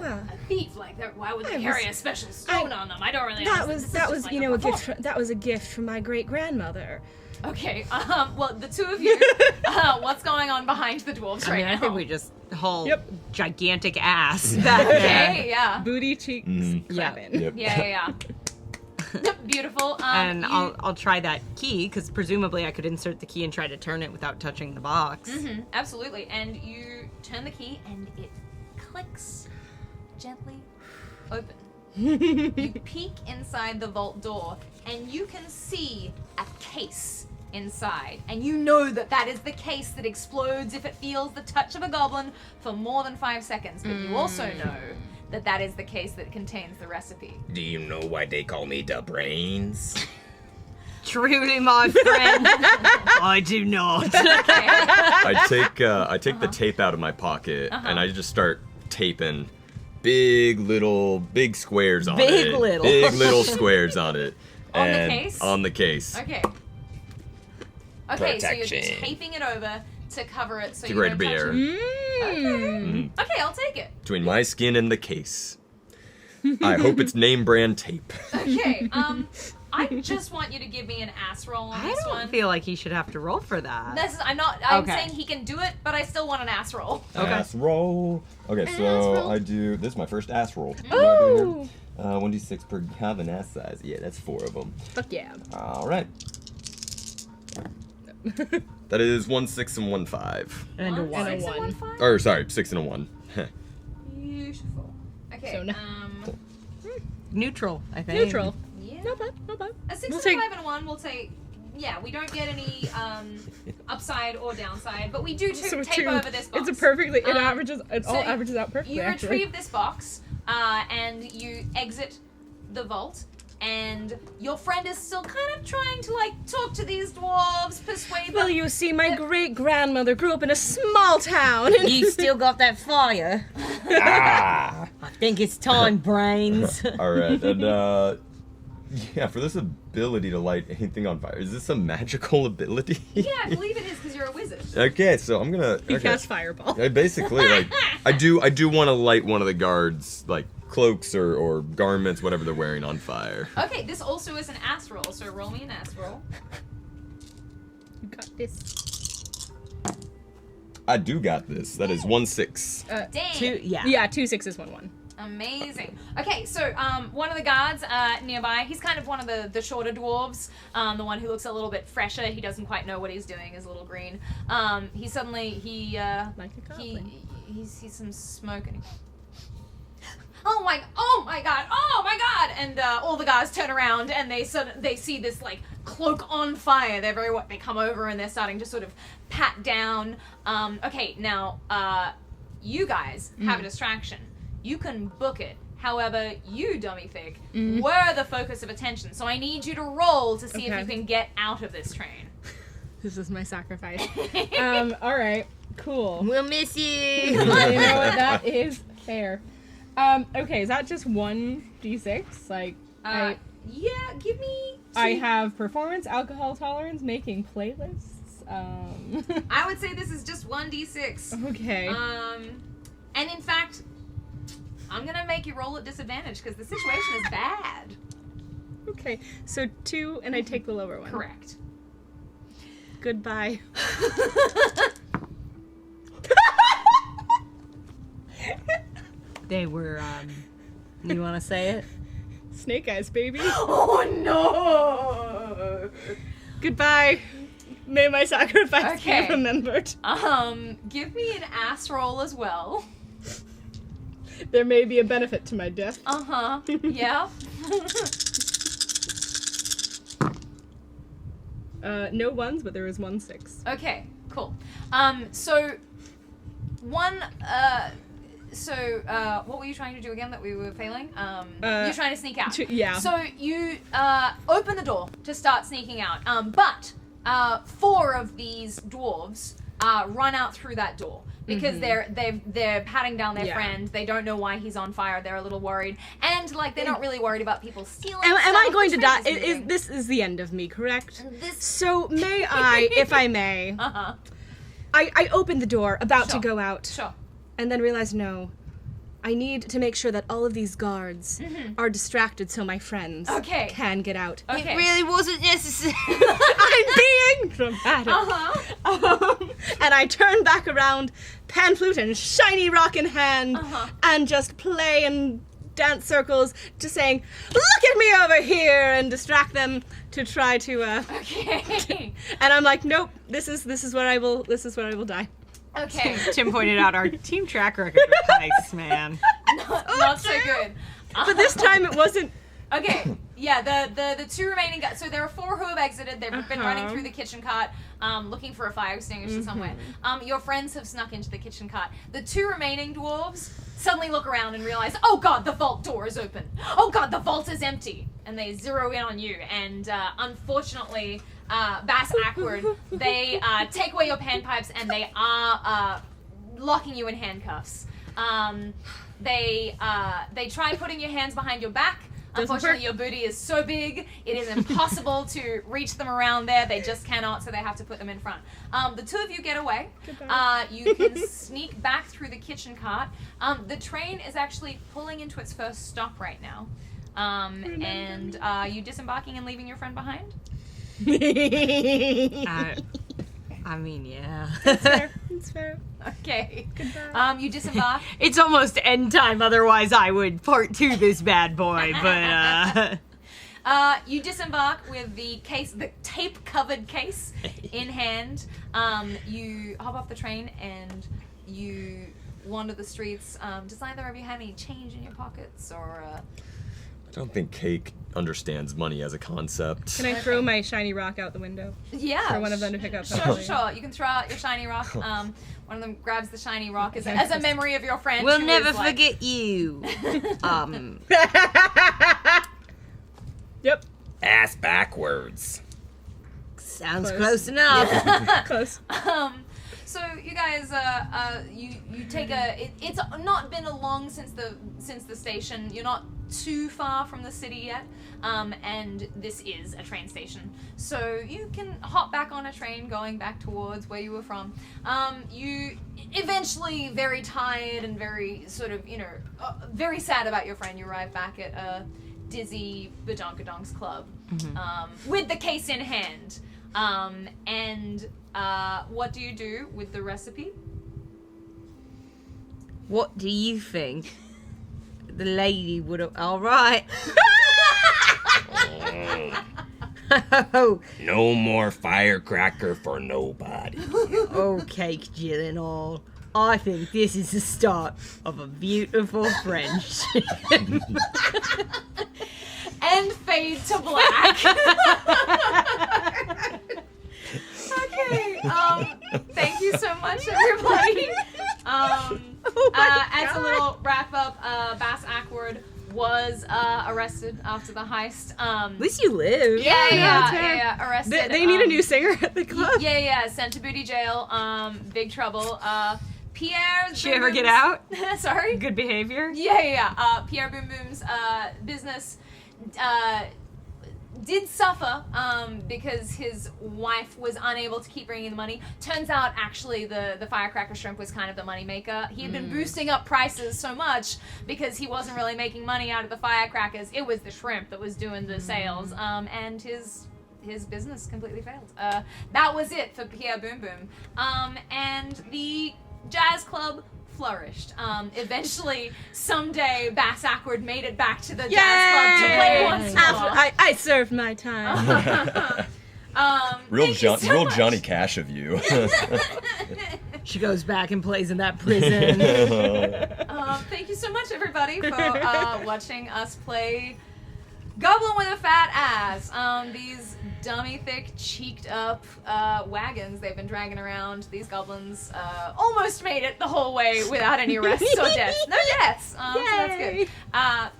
a thief. Like, why would they carry a special stone on them? I don't really That understand. was This that is was just you like know a a gift. performance. That was a gift from my great grandmother. Okay, well, the two of you, what's going on behind the dwarves I right mean, now? I think we just whole Yep. gigantic ass back there. Okay, yeah. Booty cheeks Yeah. clapping. Yep. Yeah. Beautiful. And you- I'll try that key, because presumably I could insert the key and try to turn it without touching the box. Absolutely. And you turn the key and it clicks gently open. You peek inside the vault door and you can see a case inside. And you know that that is the case that explodes if it feels the touch of a goblin for more than 5 seconds. But you also know that that is the case that contains the recipe. Do you know why they call me the brains? Truly, my friend, I do not. I take the tape out of my pocket and I just start taping big squares on it. Big little. Big little squares on it. On the And case? On the case. Okay. Okay, so you're Protection. taping it over to cover it so To you great don't beer. touch it. Mm. Okay, I'll take it. Between my skin and the case. I hope it's name brand tape. Okay, I just want you to give me an ass roll on I this don't one. feel like he should have to roll for that. I'm Okay. saying he can do it, but I still want an ass roll. Okay. Ass roll. Okay, Ass so roll. I do. This is my first ass roll. Ooh. 1d6 per have an ass size. Yeah, that's 4 of them. Fuck yeah. All right. That is 1 6 and 1 5. And a One, one. six, one. and 1, 5? Or sorry, 6 and a 1. Beautiful. Okay, So no- Neutral, I think. Neutral. yeah. No bad. No bad. A 6 We'll and take- a 5 and a 1, we'll take... Yeah, we don't get any upside or downside, but we do So tape two. over this box. It's a perfectly. It Um, averages. It all so averages out perfectly. You actually. retrieve this box, and you exit the vault, and your friend is still kind of trying to, like, talk to these dwarves, persuade them. Well, you see, my great grandmother grew up in a small town. And You still got that fire. Ah! I think it's time, brains. All right, and yeah, for this ability to light anything on fire, is this a magical ability? Yeah, I believe it is, because you're a wizard. Okay, so I'm gonna. you Okay. cast fireball. I basically, like, I do want to light one of the guards, like, cloaks or garments, whatever they're wearing, on fire. Okay, this also is an ass roll, so roll me an ass roll. You got this. I do got this. That is 1 6. Dang. 2, yeah. Yeah, 2 6s, 1 1. Amazing. Okay, so one of the guards nearby, he's kind of one of the shorter dwarves, the one who looks a little bit fresher. He doesn't quite know what he's doing. Is a little green. He suddenly Like a goblin. he sees some smoke and he, oh my god, and all the guys turn around and they see this like cloak on fire. They come over and they're starting to sort of pat down. Okay, now you guys have a distraction. You can book it. However, you, dummy thick, were the focus of attention. So I need you to roll to see if you can get out of this train. This is my sacrifice. All right, cool. We'll miss you. You know what? That is fair. Okay, is that just 1d6? Like, Yeah, give me. I have performance, alcohol tolerance, making playlists. I would say this is just 1d6. Okay. And in fact, I'm gonna make you roll at disadvantage because the situation is bad. Okay, so 2, and I take the lower one. Correct. Goodbye. They were, you want to say it? Snake eyes, baby. Oh no! Goodbye. May my sacrifice Okay. be remembered. Give me an ass roll as well. There may be a benefit to my death. Yeah. No ones, but there is 1 6. Okay, cool. So what were you trying to do again that we were failing? You're trying to sneak out. Yeah. So you open the door to start sneaking out. But 4 of these dwarves run out through that door. Because they're patting down their friend. They don't know why he's on fire. They're a little worried, and like they're not really worried about people stealing. Am stuff. I going to The die? train is moving. This is the end of me, correct? This. So may I, if I may, I open the door, about to go out, Sure. and then realize no. I need to make sure that all of these guards are distracted so my friends can get out. Okay. It really wasn't necessary. I'm being dramatic. And I turn back around, pan flute and shiny rock in hand, and just play and dance circles, just saying, "Look at me over here," and distract them to try to. Okay. And I'm like, nope. This is where I will die. Okay. Tim pointed out our team track record with heist, man. Not so good. But this time it wasn't. Okay. Yeah. The 2 remaining guys. So there are 4 who have exited. They've been running through the kitchen cart, looking for a fire extinguisher somewhere. Your friends have snuck into the kitchen cart. The 2 remaining dwarves suddenly look around and realize, oh god, the vault door is open. Oh god, the vault is empty. And they zero in on you. And unfortunately, Bass Awkward, they take away your panpipes and they are locking you in handcuffs. They try putting your hands behind your back. Unfortunately, your booty is so big, it is impossible to reach them around there. They just cannot, so they have to put them in front. The 2 of you get away. You can sneak back through the kitchen cart. The train is actually pulling into its first stop right now. And are you disembarking and leaving your friend behind? I mean, yeah. It's fair. Okay. Goodbye. You disembark. It's almost end time, otherwise I would part 2 this bad boy, but You disembark with the tape-covered case in hand. You hop off the train and you wander the streets. Does either of you have any change in your pockets or? I don't think Cake understands money as a concept. Can I throw my shiny rock out the window? Yeah. For one of them to pick up. Sure. You can throw out your shiny rock. One of them grabs the shiny rock as a memory of your friend. we'll who never is, like, forget you. Yep. Ass backwards. Sounds Close. close enough. Close. So you guys, you take it's not been long since the station. You're not too far from the city yet, and this is a train station. So you can hop back on a train going back towards where you were from. You eventually, very tired and very sort of, very sad about your friend, you arrive back at Dizzy Badonkadonks Club, with the case in hand. And what do you do with the recipe? What do you think the lady would have. All right. Oh, No more firecracker for nobody. okay, Gyllenhaal. I think this is the start of a beautiful friendship. And fade to black. Okay. Thank you so much, everybody. As a little wrap up, Bass Ackward was arrested after the heist. At least you live. Yeah, arrested. They need a new singer at the club. Yeah, sent to booty jail. Big trouble. Pierre. Did she ever get out? Sorry. Good behavior. Yeah. Pierre Boom Boom's business did suffer because his wife was unable to keep bringing in the money. Turns out, actually, the firecracker shrimp was kind of the moneymaker. He had been boosting up prices so much because he wasn't really making money out of the firecrackers. It was the shrimp that was doing the sales, and his business completely failed. That was it for Pierre Boom Boom. And the jazz club flourished. Eventually, someday, Bass Ackward made it back to the jazz club to play once more. I served my time. Real Johnny Cash of you. She goes back and plays in that prison. Thank you so much, everybody, for watching us play Goblin with a Fat Ass. These dummy, thick, cheeked up wagons they've been dragging around. These goblins almost made it the whole way without any arrests or deaths. No deaths. So that's good.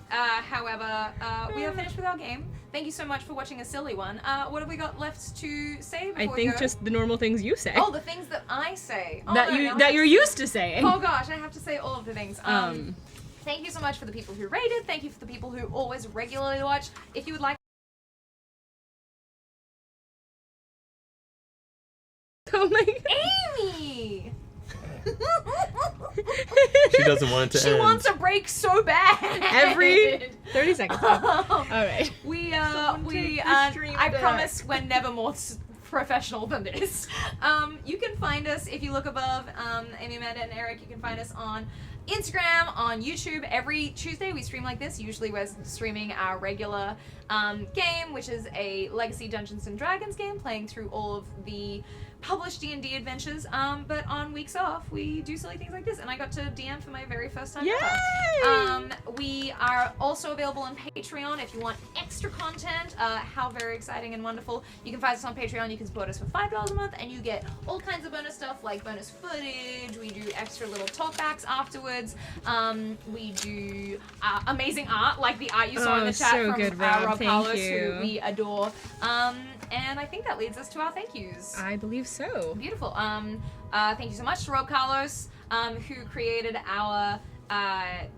However, we are finished with our game. Thank you so much for watching a silly one. What have we got left to say before I we think go? just the normal things you say. Oh, the things that I say. Oh, that you're used to saying. Oh gosh, I have to say all of the things. Thank you so much for the people who rated. Thank you for the people who always regularly watch. If you would like. Oh my God. Amy! She doesn't want it to She end. wants a break so bad. Every 30 seconds. All right. I promise we're never more professional than this. You can find us, if you look above, Amy, Amanda, and Eric, you can find us on Instagram, on YouTube. Every Tuesday we stream like this. Usually we're streaming our regular game, which is a Legacy Dungeons & Dragons game, playing through all of the published D&D adventures, but on weeks off we do silly things like this, and I got to DM for my very first time ever. We are also available on Patreon if you want extra content. How very exciting and wonderful. You can find us on Patreon. You can support us for $5 a month and you get all kinds of bonus stuff like bonus footage. We do extra little talkbacks afterwards. We do amazing art like the art you saw in the chat so from good, Rob. Rob Thank Carlos, you. who we adore. And I think that leads us to our thank yous. I believe so. Beautiful. Thank you so much to Rob Carlos, who created our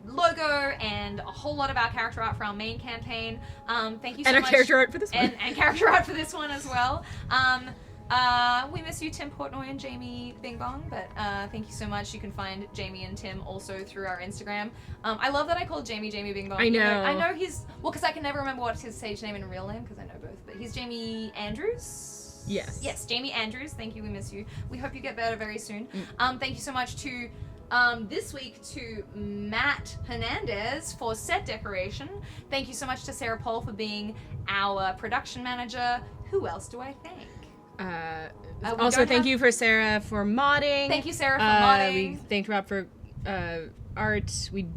logo and a whole lot of our character art for our main campaign. Thank you so much. And our character art for this one. And character art for this one as well. We miss you, Tim Portnoy and Jamie Bing Bong, but thank you so much. You can find Jamie and Tim also through our Instagram. I love that I called Jamie Bing Bong. I know. I know he's, well, because I can never remember what's his stage name and real name, because I know both, but he's Jamie Andrews? Yes. Yes, Jamie Andrews. Thank you, we miss you. We hope you get better very soon. Thank you so much to, this week, to Matt Hernandez for set decoration. Thank you so much to Sarah Pohl for being our production manager. Who else do I thank? Also, thank you for Sarah for modding. Thank you, Sarah, for modding. We thanked Rob for art. We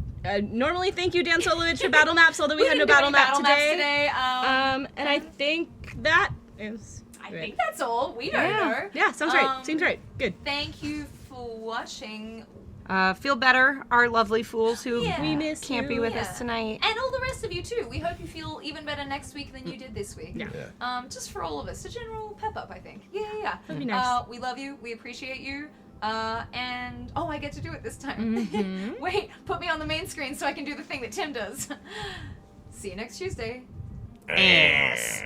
normally thank you, Dan Solovich, for battle maps, although we had no battle map today. And I think that is. I think that's all. We don't know. Yeah, sounds right. Seems right. Good. Thank you for watching. Feel better, our lovely fools who We miss can't be with us tonight. And all the rest of you too. We hope you feel even better next week than you did this week. Yeah. Just for all of us, a general pep up, I think. Yeah. That'd be nice. We love you. We appreciate you. And I get to do it this time. Wait, put me on the main screen so I can do the thing that Tim does. See you next Tuesday. Yes.